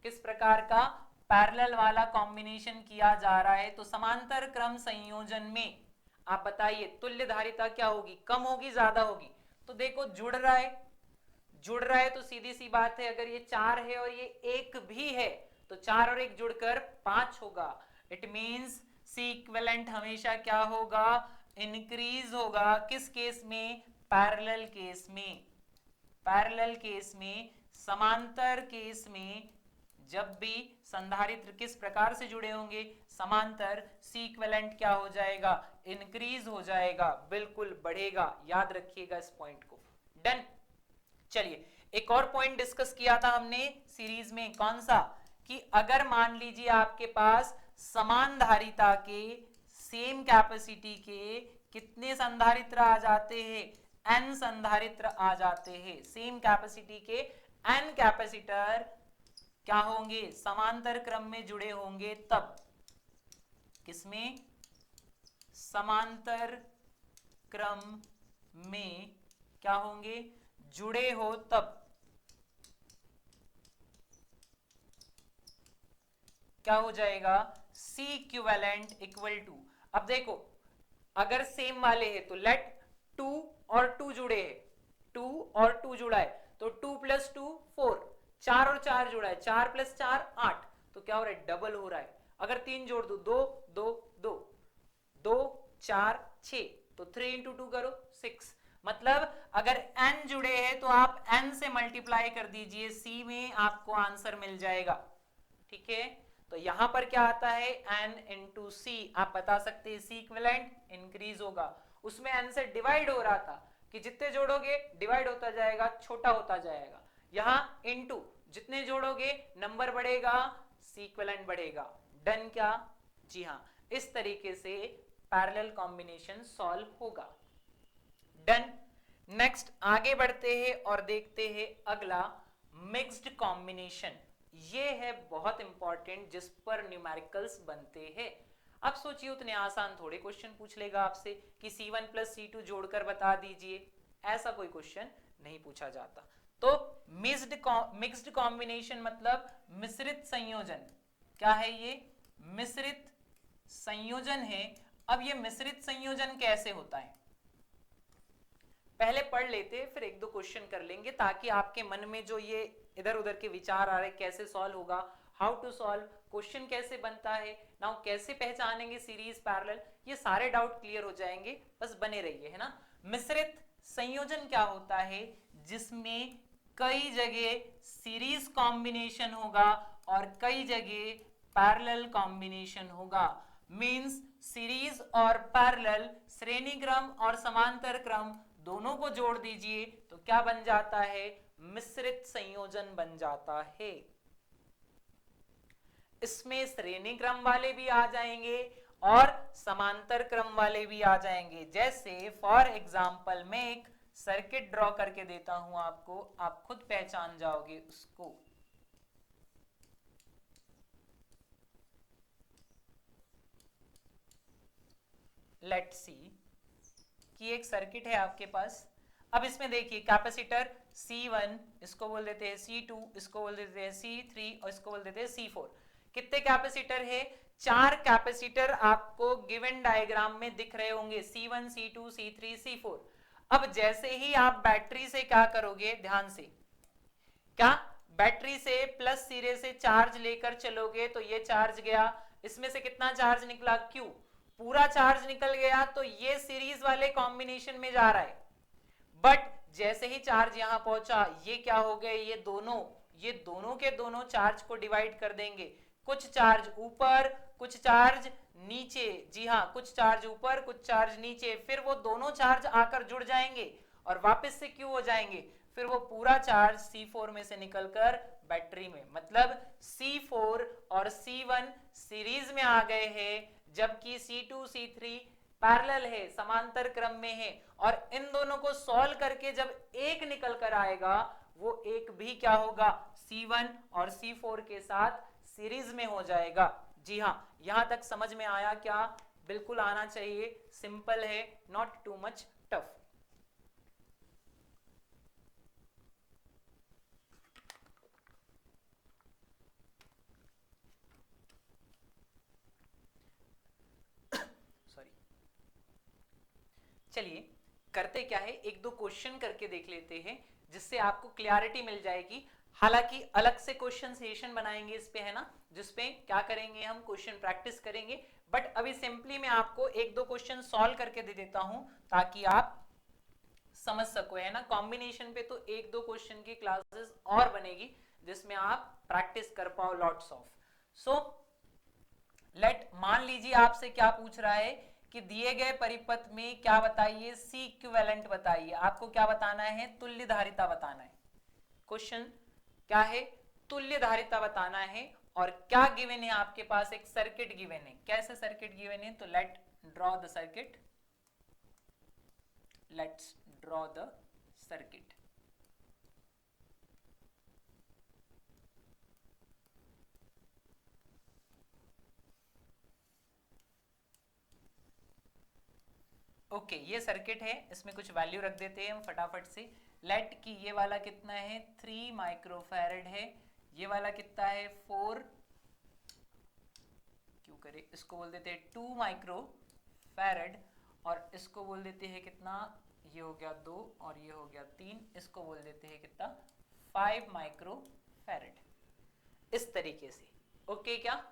Speaker 1: किस प्रकार का, पैरेलल वाला कॉम्बिनेशन किया जा रहा है, तो समांतर क्रम संयोजन में आप बताइए तुल्य धारिता क्या होगी, कम होगी ज्यादा होगी? तो देखो जुड़ रहा है तो सीधी सी बात है, अगर ये 4 है और ये 1 भी है तो 4 और 1 जुड़कर 5 होगा। इट मींस सी इक्विवेलेंट हमेशा क्या होगा, इंक्रीज होगा। किस केस में, पैरेलल केस में। पैरेलल केस में, समांतर केस में जब भी संधारित्र किस प्रकार से जुड़े होंगे, समांतर, सी इक्विवेलेंट क्या हो जाएगा, इंक्रीज हो जाएगा, बिल्कुल बढ़ेगा। याद रखिएगा इस पॉइंट को। डन। चलिए एक और पॉइंट डिस्कस किया था हमने सीरीज में, कौन सा, कि अगर मान लीजिए आपके पास समान धारिता के, सेम कैपेसिटी के कितने संधारित्र आ जाते हैं, n संधारित्र आ जाते हैं। सेम कैपेसिटी के n कैपेसिटर क्या होंगे, समांतर क्रम में जुड़े होंगे तब। किसमें, समांतर क्रम में क्या होंगे, जुड़े हो तब क्या हो जाएगा, C इक्विवेलेंट इक्वल टू। अब देखो अगर सेम वाले हैं तो लेट 2 और 2 जुड़े हैं, 2 और 2 जुड़ा है तो 2 प्लस 2 4, 4 और 4 जुड़ा है, 4 प्लस 4 8, तो क्या हो रहा है, डबल हो रहा है। अगर 3 जोड़ दो, 2 2 2 2 4 6, तो 3 इंटू 2 करो 6। मतलब अगर n जुड़े हैं तो आप n से मल्टीप्लाई कर दीजिए, C में आपको आंसर मिल जाएगा। ठीक है, तो यहां पर क्या आता है, n इंटू सी। आप बता सकते हैं सी इक्विवेलेंट इंक्रीज होगा, उसमें n से डिवाइड हो रहा था कि जितने जोड़ोगे डिवाइड होता जाएगा, छोटा होता जाएगा। यहां इंटू, जितने जोड़ोगे नंबर बढ़ेगा, सी इक्विवेलेंट बढ़ेगा। डन क्या, जी हाँ, इस तरीके से पैरेलल कॉम्बिनेशन सॉल्व होगा। डन। नेक्स्ट आगे बढ़ते हैं और देखते हैं अगला, मिक्स्ड कॉम्बिनेशन। ये है बहुत इंपॉर्टेंट, जिस पर न्यूमेरिकल्स बनते हैं। अब सोचिए उतने आसान थोड़े क्वेश्चन पूछ लेगा आपसे कि C1 प्लस C2 जोड़कर बता दीजिए, ऐसा कोई क्वेश्चन नहीं पूछा जाता। तो मिक्स्ड कॉम्बिनेशन मतलब मिश्रित संयोजन। क्या है ये, मिश्रित संयोजन है। अब ये मिश्रित संयोजन कैसे होता है पहले पढ़ लेते, फिर एक दो क्वेश्चन कर लेंगे, ताकि आपके मन में जो ये इधर उधर के विचार आ रहे कैसे सॉल्व होगा, हाउ टू सॉल्व, क्वेश्चन कैसे बनता है, नाउ कैसे पहचानेंगे सीरीज पैरेलल, ये सारे डाउट क्लियर हो जाएंगे। बस बने रहिए, है ना। मिश्रित संयोजन क्या होता है, जिसमें कई जगह सीरीज कॉम्बिनेशन होगा और कई जगह पैरेलल कॉम्बिनेशन होगा। मींस सीरीज और पैरेलल, श्रेणी क्रम और समांतर क्रम दोनों को जोड़ दीजिए तो क्या बन जाता है, मिश्रित संयोजन बन जाता है। इसमें श्रेणी क्रम वाले भी आ जाएंगे और समांतर क्रम वाले भी आ जाएंगे। जैसे फॉर एग्जांपल मैं एक सर्किट ड्रॉ करके देता हूं आपको, आप खुद पहचान जाओगे उसको। लेट्स सी कि एक सर्किट है आपके पास। अब इसमें देखिए कैपेसिटर C1, इसको बोल देते हैं C2, इसको बोल देते हैं C3 और इसको बोल देते हैं C4। कितने कैपेसिटर है, 4 कैपेसिटर आपको गिवन डायग्राम में दिख रहे होंगे, C1 C2 C3 C4। अब जैसे ही आप बैटरी से क्या करोगे, ध्यान से, क्या बैटरी से प्लस सिरे से चार्ज लेकर चलोगे तो ये चार्ज गया, इसमें से कितना चार्ज निकला, Q, पूरा चार्ज निकल गया, तो ये सीरीज वाले कॉम्बिनेशन में जा रहा है। बट जैसे ही चार्ज यहां पहुंचा, ये क्या हो गए, ये दोनों के दोनों चार्ज को डिवाइड कर देंगे, कुछ चार्ज ऊपर कुछ चार्ज नीचे। जी हाँ, कुछ चार्ज ऊपर कुछ चार्ज नीचे, फिर वो दोनों चार्ज आकर जुड़ जाएंगे और वापस से क्यों हो जाएंगे, फिर वो पूरा चार्ज C4 में से निकलकर बैटरी में। मतलब C4 और C1 सीरीज में आ गए हैं, जबकि C2 C3 पैरेलल है, समांतर क्रम में है, और इन दोनों को सॉल्व करके जब एक निकल कर आएगा वो एक भी क्या होगा, C1 और C4 के साथ सीरीज में हो जाएगा। जी हाँ, यहां तक समझ में आया क्या? बिल्कुल आना चाहिए, सिंपल है, नॉट टू मच टफ। चलिए करते क्या है, एक दो क्वेश्चन करके देख लेते हैं जिससे आपको क्लैरिटी मिल जाएगी। हालांकि अलग से क्वेश्चन सेशन बनाएंगे इस पे, है ना, जिसपे क्या करेंगे, हम क्वेश्चन प्रैक्टिस करेंगे। बट अभी सिंपली मैं आपको एक दो क्वेश्चन सॉल्व करके दे देता हूं ताकि आप समझ सको, है ना। कॉम्बिनेशन पे तो एक दो क्वेश्चन की क्लासेस और बनेगी जिसमें आप प्रैक्टिस कर पाओ लॉट्स ऑफ। सो लेट, मान लीजिए आपसे क्या पूछ रहा है कि दिए गए परिपथ में क्या बताइए, सी इक्विवेलेंट बताइए। आपको क्या बताना है, तुल्य धारिता बताना है। क्वेश्चन क्या है, तुल्य धारिता बताना है। और क्या गिवन है आपके पास, एक सर्किट गिवन है। कैसे सर्किट गिवन है, तो let draw the circuit, let's draw the circuit. Okay ये सर्किट है, इसमें कुछ वैल्यू रख देते हैं हम फटाफट से। लेट की ये वाला कितना है, 3 माइक्रोफैरड है, ये वाला कितना है, 4, क्यों करे, इसको बोल देते हैं 2 माइक्रोफैरड, और इसको बोल देते हैं कितना, ये हो गया 2 और ये हो गया 3, इसको बोल देते हैं कितना, 5 माइक्रोफैरड, इस तरीके से। ओके क्या,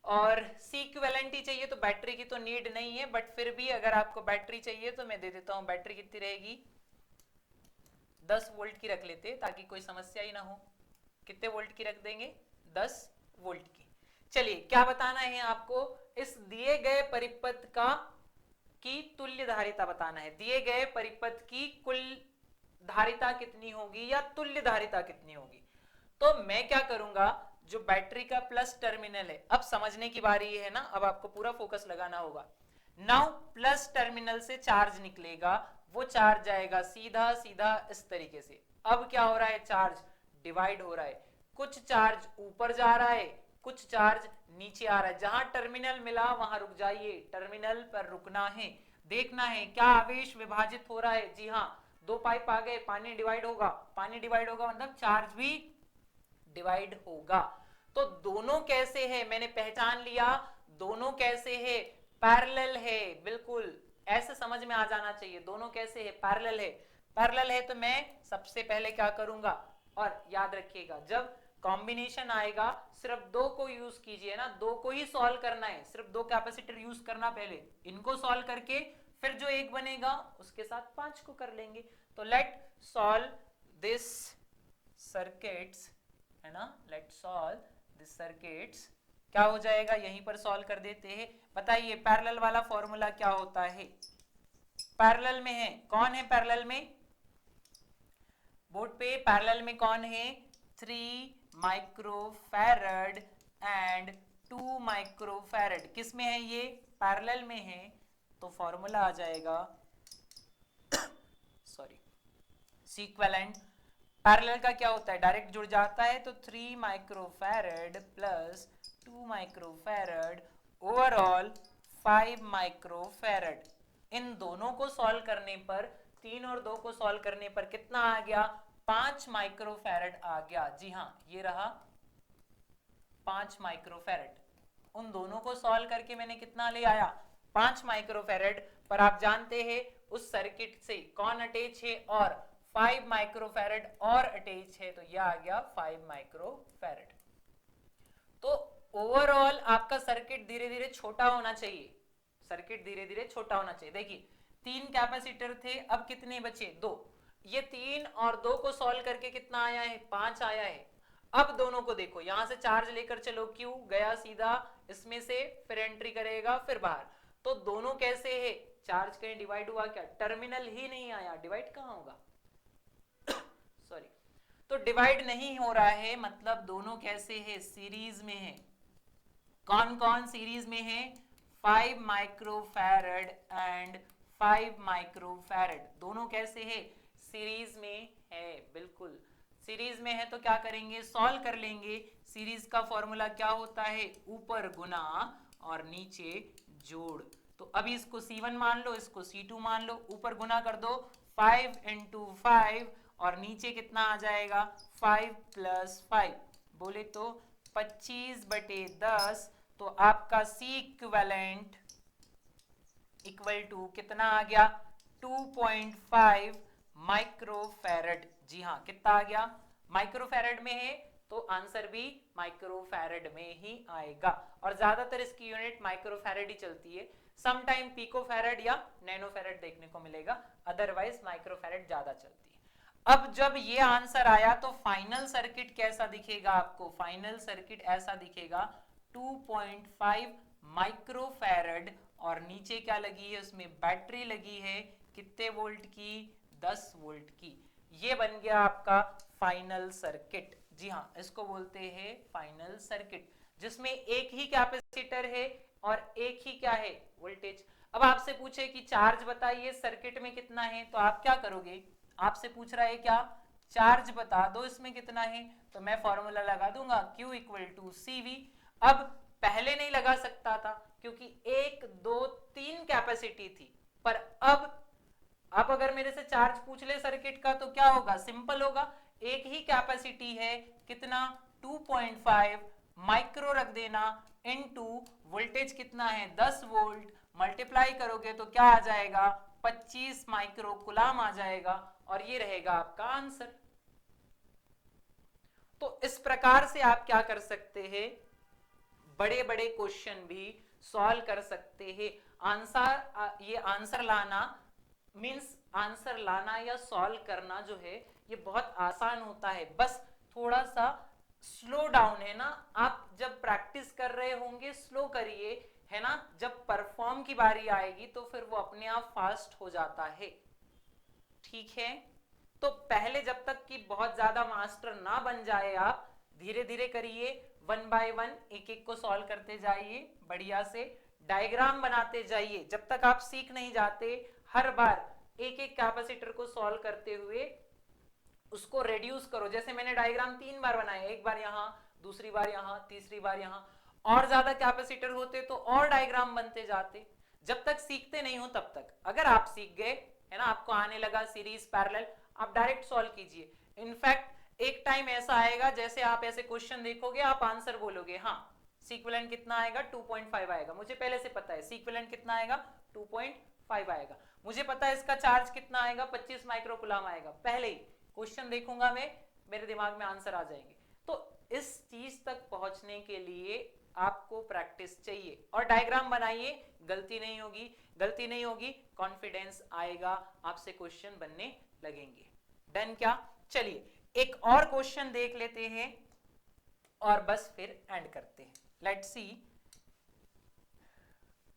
Speaker 1: और सी इक्विवेलेंट ही चाहिए तो बैटरी की तो नीड नहीं है, बट फिर भी अगर आपको बैटरी चाहिए तो मैं दे देता हूं। बैटरी कितनी रहेगी, 10 वोल्ट की रख लेते ताकि कोई समस्या ही ना हो। कितने वोल्ट की रख देंगे, 10 वोल्ट की। चलिए क्या बताना है आपको, इस दिए गए परिपथ का की तुल्य धारिता बताना है। दिए गए परिपथ की कुल धारिता कितनी होगी या तुल्य धारिता कितनी होगी। तो मैं क्या करूंगा, जो बैटरी का प्लस टर्मिनल है, अब समझने की बारी है ना, अब आपको पूरा फोकस लगाना होगा। नाउ प्लस टर्मिनल से चार्ज निकलेगा, वो चार्ज जाएगा सीधा सीधा इस तरीके से। अब क्या हो रहा है, चार्ज डिवाइड हो रहा है, कुछ चार्ज ऊपर जा रहा है, कुछ चार्ज नीचे आ रहा है। जहां टर्मिनल मिला वहां रुक जाइए, टर्मिनल पर रुकना है, देखना है क्या आवेश विभाजित हो रहा है। जी हाँ, दो पाइप आ गए, पानी डिवाइड होगा, पानी डिवाइड होगा मतलब चार्ज भी डिवाइड होगा। तो दोनों कैसे है, मैंने पहचान लिया, दोनों कैसे है, पैरेलल है। बिल्कुल ऐसे समझ में आ जाना चाहिए, दोनों कैसे है, पैरेलल है। पैरेलल है तो मैं सबसे पहले क्या करूंगा, और याद रखिएगा जब कॉम्बिनेशन आएगा सिर्फ दो को यूज कीजिए ना, दो को ही सॉल्व करना है, सिर्फ दो कैपेसिटर यूज करना, पहले इनको सॉल्व करके फिर जो एक बनेगा उसके साथ 5 को कर लेंगे। तो लेट सॉल्व दिस सर्किट्स, है ना, लेट सॉल्व दिस सर्किट्स। क्या हो जाएगा, यहीं पर सॉल्व कर देते हैं। बताइए पैरेलल वाला फॉर्मूला क्या होता है, पैरेलल में है, कौन है पैरेलल में, बोर्ड पे पैरेलल में कौन है, 3 माइक्रोफैरड एंड 2 माइक्रोफैरड। किस में है ये, पैरेलल में है, तो फॉर्मूला आ जाएगा सॉरी, इक्विवेलेंट। पैरेलल का क्या होता है, डायरेक्ट जुड़ जाता है, तो 3 microfarad plus 2 microfarad overall 5 microfarad. इन दोनों को सॉल्व करने पर, 3 और 2 को सॉल्व करने पर कितना आ गया, 5 माइक्रोफैरड आ गया। जी हाँ, ये रहा 5 माइक्रोफैरड। उन दोनों को सॉल्व करके मैंने कितना ले आया, 5 माइक्रोफैरड। पर आप जानते हैं उस सर्किट से कौन अटैच है, और 5 माइक्रोफैरड और अटैच है, तो यह आ गया 5 माइक्रोफैरड। तो ओवरऑल आपका सर्किट धीरे धीरे छोटा होना चाहिए, सर्किट धीरे धीरे छोटा होना चाहिए। देखिए 3 कैपेसिटर थे, अब कितने बचे, 2। ये 3 और 2 को सॉल्व करके कितना आया है, 5 आया है। अब दोनों को देखो, यहां से चार्ज लेकर चलो, क्यू गया सीधा इसमें से, फिर एंट्री करेगा, फिर बाहर। तो दोनों कैसे है, चार्ज कहीं डिवाइड हुआ क्या, टर्मिनल ही नहीं आया, डिवाइड कहां होगा सॉरी, तो डिवाइड नहीं हो रहा है, मतलब दोनों कैसे है, सीरीज में है। कौन कौन सीरीज में है, 5 माइक्रोफैरड एंड 5 माइक्रोफैरड दोनों कैसे है, सीरीज में है। बिल्कुल सीरीज में है तो क्या करेंगे, सॉल्व कर लेंगे। सीरीज का फॉर्मूला क्या होता है, ऊपर गुना और नीचे जोड़। तो अभी इसको C1 मान लो, इसको C2 मान लो, ऊपर गुना कर दो 5 इंटू 5 और नीचे कितना आ जाएगा 5 प्लस 5, बोले तो 25/10। तो आपका C इक्विवेलेंट इक्वल टू कितना आ गया 2.5 माइक्रोफैरड। जी हाँ, कितना आ गया, माइक्रोफैरड में है तो आंसर भी माइक्रोफैरड में ही आएगा। और ज्यादातर इसकी यूनिट माइक्रोफैरड ही चलती है, सम टाइम पिकोफैरड या नैनोफैरड देखने को मिलेगा, अदरवाइज माइक्रोफैरड ज्यादा चलती है। अब जब ये आंसर आया तो फाइनल सर्किट कैसा दिखेगा आपको, फाइनल सर्किट ऐसा दिखेगा 2.5 माइक्रोफैरड और नीचे क्या लगी है, उसमें बैटरी लगी है कितने वोल्ट की, 10 वोल्ट की। ये बन गया आपका फाइनल सर्किट। जी हाँ, इसको बोलते हैं फाइनल सर्किट, जिसमें एक ही कैपेसिटर है और एक ही क्या है, वोल्टेज। अब आपसे पूछे कि चार्ज बताइए सर्किट में कितना है, तो आप क्या करोगे, आपसे पूछ रहा है क्या, चार्ज बता दो इसमें कितना है, तो मैं फॉर्मूला लगा दूंगा Q इक्वल टू CV। अब पहले नहीं लगा सकता था क्योंकि 1 2 3 कैपेसिटी थी, पर अब अगर मेरे से चार्ज पूछ ले सर्किट का तो क्या होगा, सिंपल होगा, एक ही कैपेसिटी है, कितना 2.5 माइक्रो रख देना इनटू वोल्टेज कितना है 10 वोल्ट, मल्टीप्लाई करोगे तो क्या आ जाएगा 25 माइक्रो कूलम आ जाएगा और ये रहेगा आपका आंसर। तो इस प्रकार से आप क्या कर सकते हैं, बड़े बड़े क्वेश्चन भी सॉल्व कर सकते हैं। आंसर, ये आंसर लाना मींस आंसर लाना या सॉल्व करना जो है ये बहुत आसान होता है, बस थोड़ा सा स्लो डाउन है ना। आप जब प्रैक्टिस कर रहे होंगे स्लो करिए, है ना, जब परफॉर्म की बारी आएगी तो फिर वो अपने आप फास्ट हो जाता है। ठीक है, तो पहले जब तक कि बहुत ज्यादा मास्टर ना बन जाए आप धीरे धीरे करिए, 1 बाय 1 एक एक को सॉल्व करते जाइए, बढ़िया से डायग्राम बनाते जाइए। जब तक आप सीख नहीं जाते हर बार एक एक कैपेसिटर को सॉल्व करते हुए उसको रेड्यूस करो। जैसे मैंने डायग्राम 3 बार बनाया, एक बार यहां, दूसरी बार यहां, तीसरी बार यहां, और ज्यादा कैपेसिटर होते तो और डायग्राम बनते जाते। जब तक सीखते नहीं हो तब तक, अगर आप सीख गए है ना, आपको आने लगा सीरीज पैरेलल, आप डायरेक्ट सॉल्व कीजिए। इनफैक्ट एक टाइम ऐसा आएगा जैसे आप ऐसे क्वेश्चन देखोगे आप आंसर बोलोगे, हाँ सीक्वेलेंट कितना आएगा 2.5 आएगा, मुझे पहले से पता है सीक्वेलेंट कितना आएगा 2.5 आएगा, मुझे पता है इसका चार्ज कितना आएगा 25 माइक्रोकूलम आएगा, पहले ही क्वेश्चन देखूंगा मैं, मेरे दिमाग में आंसर आ जाएंगे। तो इस चीज तक पहुंचने के लिए आपको प्रैक्टिस चाहिए और डायग्राम बनाइए, गलती नहीं होगी, गलती नहीं होगी, कॉन्फिडेंस आएगा, आपसे क्वेश्चन बनने लगेंगे। डन क्या, चलिए एक और क्वेश्चन देख लेते हैं और बस फिर एंड करते हैं। लेट्स सी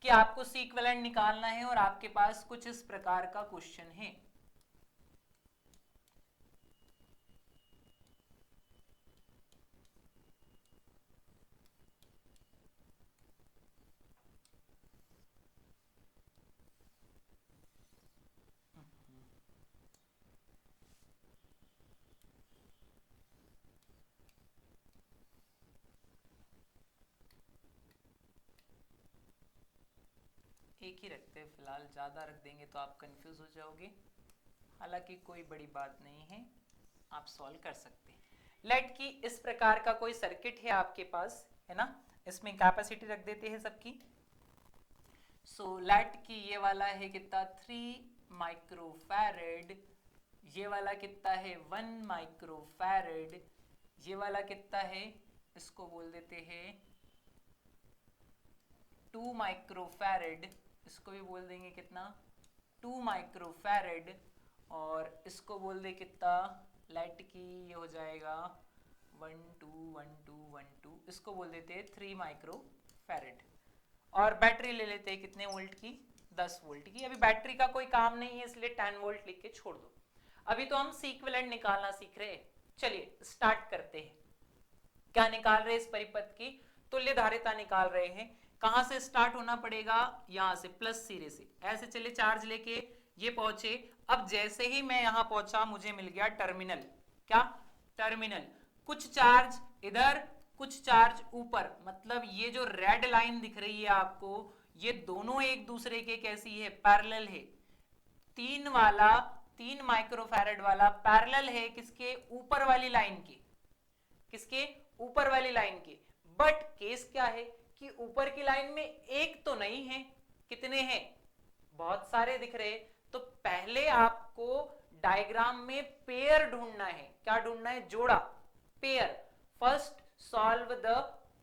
Speaker 1: कि आपको सीक्वेलेंट निकालना है और आपके पास कुछ इस प्रकार का क्वेश्चन है। एक ही रखते हैं फिलहाल, ज्यादा रख देंगे तो आप कंफ्यूज हो जाओगे, हालांकि कोई बड़ी बात नहीं है, आप सॉल्व कर सकते हैं। लेट की इस प्रकार का कोई सर्किट है आपके पास, है ना, इसमें कैपेसिटी रख देते हैं सबकी। सो लेट की ये वाला है कितना 3 माइक्रोफैरेड, ये वाला कितना है 1 माइक्रोफैरेड, ये वाला कितना है, इसको बोल देते हैं 2 माइक्रोफैरेड, इसको भी बोल देंगे कितना 2 माइक्रोफैरेड, और इसको बोल दे कितना, लाइट की ये हो जाएगा 1 2 1 2 1 2, इसको बोल देते हैं 3 माइक्रोफैरेड। और बैटरी ले लेते हैं कितने वोल्ट की, 10 वोल्ट की। अभी बैटरी का कोई काम नहीं है इसलिए 10 वोल्ट लिख के छोड़ दो, अभी तो हम सीक्वेलेंट निकालना सीख रहे हैं। चलिए स्टार्ट करते हैं, क्या निकाल रहे हैं, इस परिपथ की तुल्य धारिता निकाल रहे हैं। कहां से स्टार्ट होना पड़ेगा, यहां से प्लस सिरे से ऐसे चले चार्ज लेके ये पहुंचे। अब जैसे ही मैं यहां पहुंचा मुझे मिल गया टर्मिनल, क्या टर्मिनल, कुछ चार्ज इधर कुछ चार्ज ऊपर, मतलब ये जो रेड लाइन दिख रही है आपको, ये दोनों एक दूसरे के कैसी है, पैरेलल है। 3 माइक्रोफैरड वाला पैरेलल है किसके, ऊपर वाली लाइन के, किसके ऊपर वाली लाइन के। बट केस क्या है कि ऊपर की लाइन में एक तो नहीं है, कितने हैं, बहुत सारे दिख रहे। तो पहले आपको डायग्राम में पेयर ढूंढना है, क्या ढूंढना है, जोड़ा, pair. First solve the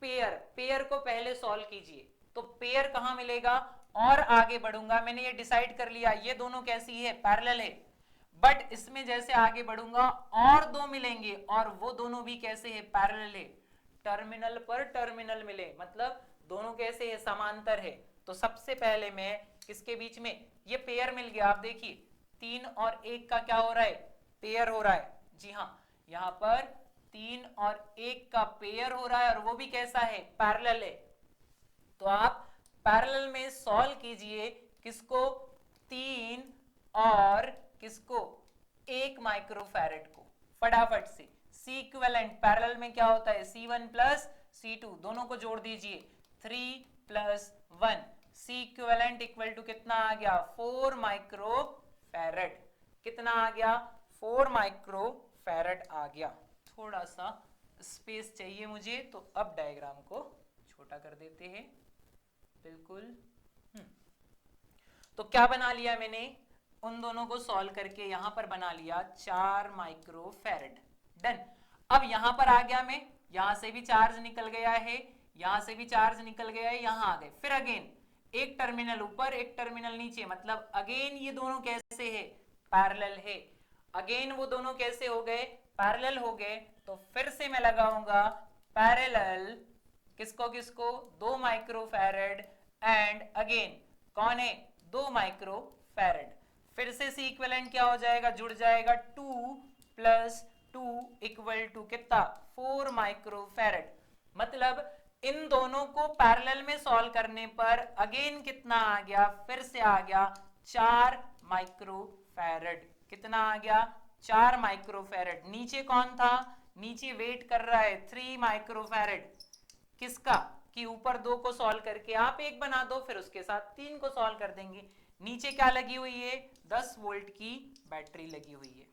Speaker 1: pair, pair को पहले सॉल्व कीजिए। तो पेयर कहां मिलेगा, और आगे बढ़ूंगा, मैंने ये डिसाइड कर लिया ये दोनों कैसी है, पैरेलल है। बट इसमें जैसे आगे बढ़ूंगा और दो मिलेंगे और वो दोनों भी कैसे है, पैरेलल है। टर्मिनल पर टर्मिनल मिले, मतलब दोनों कैसे है, समांतर है। तो सबसे पहले मैं किसके बीच में, ये पेयर मिल गया। आप देखिए 3 और 1 का क्या हो रहा है, पेयर हो रहा है। जी हाँ, यहाँ पर 3 और 1 का पेयर हो रहा है और वो भी कैसा है, पैरेलल है। तो आप पैरेलल में सॉल्व कीजिए, किसको, 3 और किसको, 1 माइक्रोफैरेड को, फटाफट से। सी इक्विवेलेंट पैरेलल में क्या होता है, C1 प्लस C2, दोनों को जोड़ दीजिए, 3 plus 1, C equivalent equal to कितना आ गया, 4 माइक्रोफैरेड। कितना आ गया, 4 माइक्रोफैरेड आ गया। थोड़ा सा स्पेस चाहिए मुझे, तो अब डायग्राम को छोटा कर देते हैं, बिल्कुल। तो क्या बना लिया मैंने, उन दोनों को सॉल्व करके यहां पर बना लिया 4 माइक्रोफैरेड, डन। अब यहां पर आ गया मैं, यहां से भी चार्ज निकल गया है, यहां से भी चार्ज निकल गया है, यहां आ गए। फिर अगेन एक टर्मिनल ऊपर एक टर्मिनल नीचे, मतलब अगेन ये दोनों कैसे है, पैरेलल है। अगेन वो दोनों कैसे हो गए, पैरेलल हो गए। तो फिर से मैं लगाऊंगा पैरेलल, किसको किसको, 2 माइक्रोफैरेड एंड अगेन कौन है, 2 माइक्रोफैरेड। फिर से सी इक्विवेलेंट क्या हो जाएगा, जुड़ जाएगा, 2 प्लस 2 इक्वल टू कितना, 4 माइक्रोफैरेड। मतलब इन दोनों को पैरेलल में सॉल्व करने पर अगेन कितना आ गया, फिर से आ गया 4 माइक्रोफैरेड। कितना आ गया, 4 माइक्रोफैरेड। नीचे कौन था, नीचे वेट कर रहा है 3 माइक्रोफैरेड, किसका, कि ऊपर 2 को सॉल्व करके आप 1 बना दो, फिर उसके साथ 3 को सॉल्व कर देंगे। नीचे क्या लगी हुई है, 10 वोल्ट की बैटरी लगी हुई है।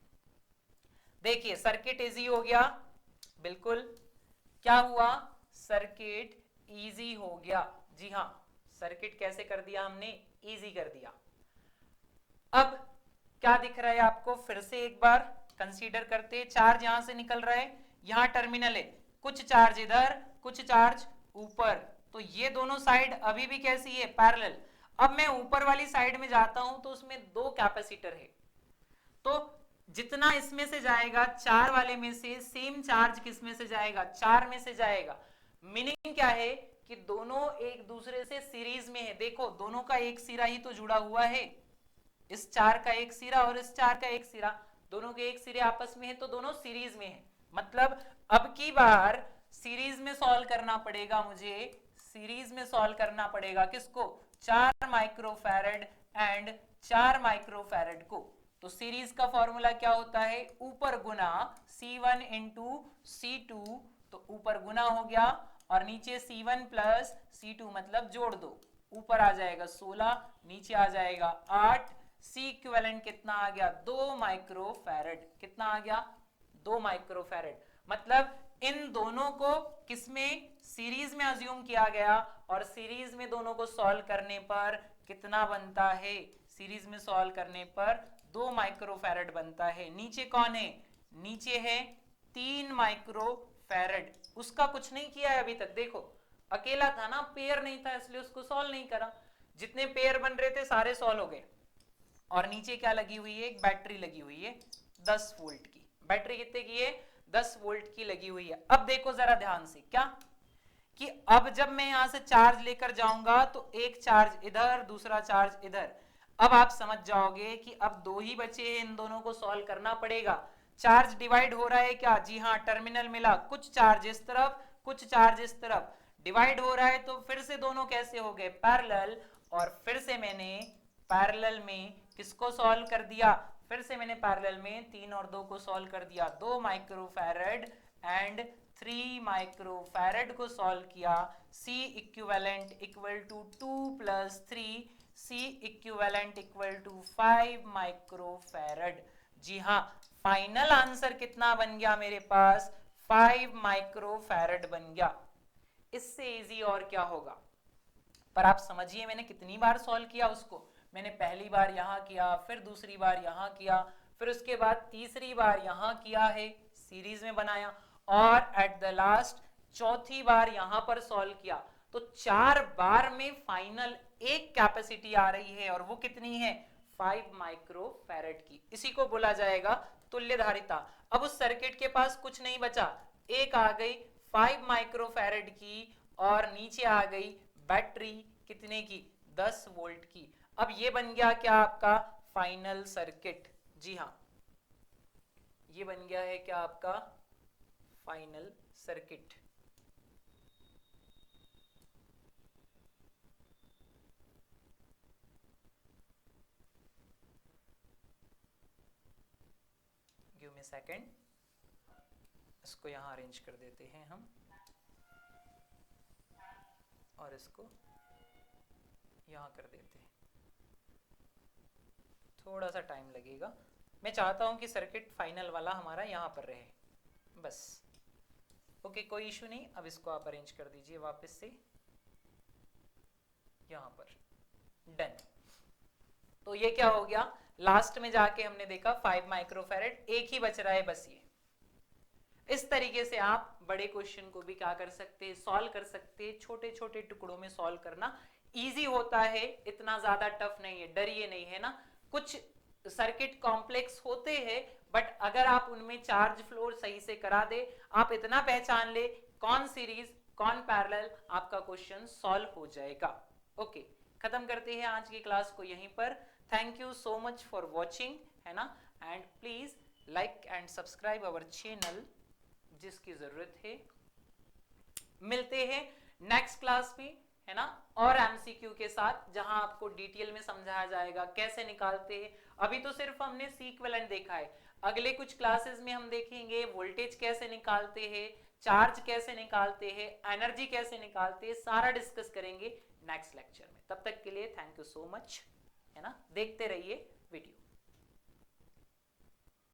Speaker 1: देखिए सर्किट इजी हो गया, बिल्कुल। क्या हुआ, सर्किट इजी हो गया। जी हाँ, सर्किट कैसे कर दिया हमने, इजी कर दिया। अब क्या दिख रहा है आपको, फिर से एक बार कंसीडर करते, चार्ज यहां से निकल रहा है, यहां टर्मिनल है, कुछ चार्ज इधर कुछ चार्ज ऊपर, तो ये दोनों साइड अभी भी कैसी है, पैरेलल। अब मैं ऊपर वाली साइड में जाता हूं तो उसमें 2 कैपेसिटर है, तो जितना इसमें से जाएगा 4 वाले में से सेम चार्ज किस में से जाएगा, 4 में से जाएगा। मीनिंग क्या है कि दोनों एक दूसरे से सीरीज में है। देखो दोनों का एक सिरा ही तो जुड़ा हुआ है, इस 4 का एक सिरा और इस 4 का एक सिरा, दोनों के एक सिरे आपस में है, तो दोनों सीरीज में है। मतलब अब की बार सीरीज में सॉल्व करना पड़ेगा मुझे, सीरीज में सॉल्व करना पड़ेगा किसको, 4 माइक्रोफैरेड एंड 4 माइक्रोफैरेड को। तो सीरीज का फॉर्मूला क्या होता है, ऊपर गुना C1 इंटू C2, तो ऊपर गुना हो गया और नीचे C1 प्लस C2 मतलब जोड़ दो, ऊपर आ जाएगा 16, नीचे आ जाएगा 8। सी इक्विवेलेंट कितना आ गया, 2 माइक्रोफैरेड। कितना आ गया, 2 माइक्रोफैरेड। मतलब इन दोनों को किसमें, सीरीज में अज्यूम किया गया और सीरीज में दोनों को सॉल्व करने पर कितना बनता है, सीरीज में सॉल्व करने पर 2 माइक्रोफैरेड बनता है। नीचे कौन है, नीचे है 3 माइक्रोफैरेड, उसका कुछ नहीं किया है अभी तक। देखो अकेला था ना, पेयर नहीं था, इसलिए उसको सॉल्व नहीं करा। जितने पेयर बन रहे थे सारे सॉल्व हो गए। और नीचे क्या लगी हुई है, एक बैटरी लगी हुई है 10 वोल्ट की। बैटरी कितने की है, 10 वोल्ट की लगी हुई है। अब देखो जरा ध्यान से, क्या कि अब जब मैं यहां से चार्ज लेकर जाऊंगा तो एक चार्ज इधर दूसरा चार्ज इधर, अब आप समझ जाओगे कि अब 2 ही बचे हैं, इन दोनों को सॉल्व करना पड़ेगा। चार्ज डिवाइड हो रहा है क्या, जी हाँ, टर्मिनल मिला, कुछ चार्ज इस तरफ कुछ चार्ज इस तरफ। डिवाइड हो रहा है तो फिर से दोनों कैसे हो गए, पैरेलल, और फिर से मैंने पैरेलल में किसको सॉल्व कर दिया, फिर से मैंने पैरेलल में 3 और 2 को सॉल्व कर दिया, 2 माइक्रोफैरड एंड 3 माइक्रोफैरड को सॉल्व किया, C equivalent equal to 2 plus 3, C equivalent equal to 5 microfarad. जी हाँ, फाइनल आंसर कितना बन गया मेरे पास, 5 माइक्रोफैरड बन गया। इससे इजी और क्या होगा, पर आप समझिए मैंने कितनी बार सॉल्व किया उसको, मैंने पहली बार यहां किया, फिर दूसरी बार यहां किया, फिर उसके बाद तीसरी बार यहां किया है, सीरीज में बनाया, और एट द लास्ट चौथी बार यहां पर सॉल्व किया। तो 4 बार में फाइनल एक कैपेसिटी आ रही है, और वो कितनी है, 5 माइक्रोफैरड की। इसी को बोला जाएगा तुल्यधारिता। अब उस सर्किट के पास कुछ नहीं बचा, एक आ गई 5 माइक्रोफैरड की, और नीचे आ गई बैटरी कितने की, 10 वोल्ट की। अब ये बन गया क्या, आपका फाइनल सर्किट। जी हाँ, ये बन गया है क्या, आपका final circuit. Give me second, इसको यहां अरेंज कर देते हैं हम, और इसको यहां कर देते हैं, थोड़ा सा टाइम लगेगा। मैं चाहता हूं कि सर्किट फाइनल वाला हमारा यहां पर रहे, बस। ओके, कोई इशू नहीं। अब इसको आप अरेंज कर दीजिए वापस से यहां पर, डन। तो ये क्या हो गया, लास्ट में जाके हमने देखा 5 माइक्रोफैरड, एक ही बच रहा है बस ये। इस तरीके से आप बड़े क्वेश्चन को भी क्या कर सकते हैं, सॉल्व कर सकते हैं। छोटे छोटे टुकड़ों में सॉल्व करना इजी होता है, इतना ज्यादा टफ नहीं है, डरिए नहीं, है ना। कुछ सर्किट कॉम्प्लेक्स होते हैं, बट अगर आप उनमें चार्ज फ्लो सही से करा दे, आप इतना पहचान ले कौन सीरीज कौन पैरेलल, आपका क्वेश्चन सॉल्व हो जाएगा। ओके, खत्म करते हैं आज की क्लास को यहीं पर। Thank you so much for watching, है ना, and please like and subscribe our channel जिसकी जरूरत है। मिलते हैं नेक्स्ट क्लास में, है ना, और एमसीक्यू के साथ, जहां आपको डिटेल में समझाया जाएगा कैसे निकालते हैं। अभी तो सिर्फ हमने सी इक्विवेलेंट देखा है, अगले कुछ क्लासेस में हम देखेंगे वोल्टेज कैसे निकालते हैं, चार्ज कैसे निकालते हैं, एनर्जी कैसे निकालते हैं, सारा डिस्कस करेंगे नेक्स्ट लेक्चर में। तब तक के लिए थैंक यू सो मच, है ना, देखते रहिए वीडियो।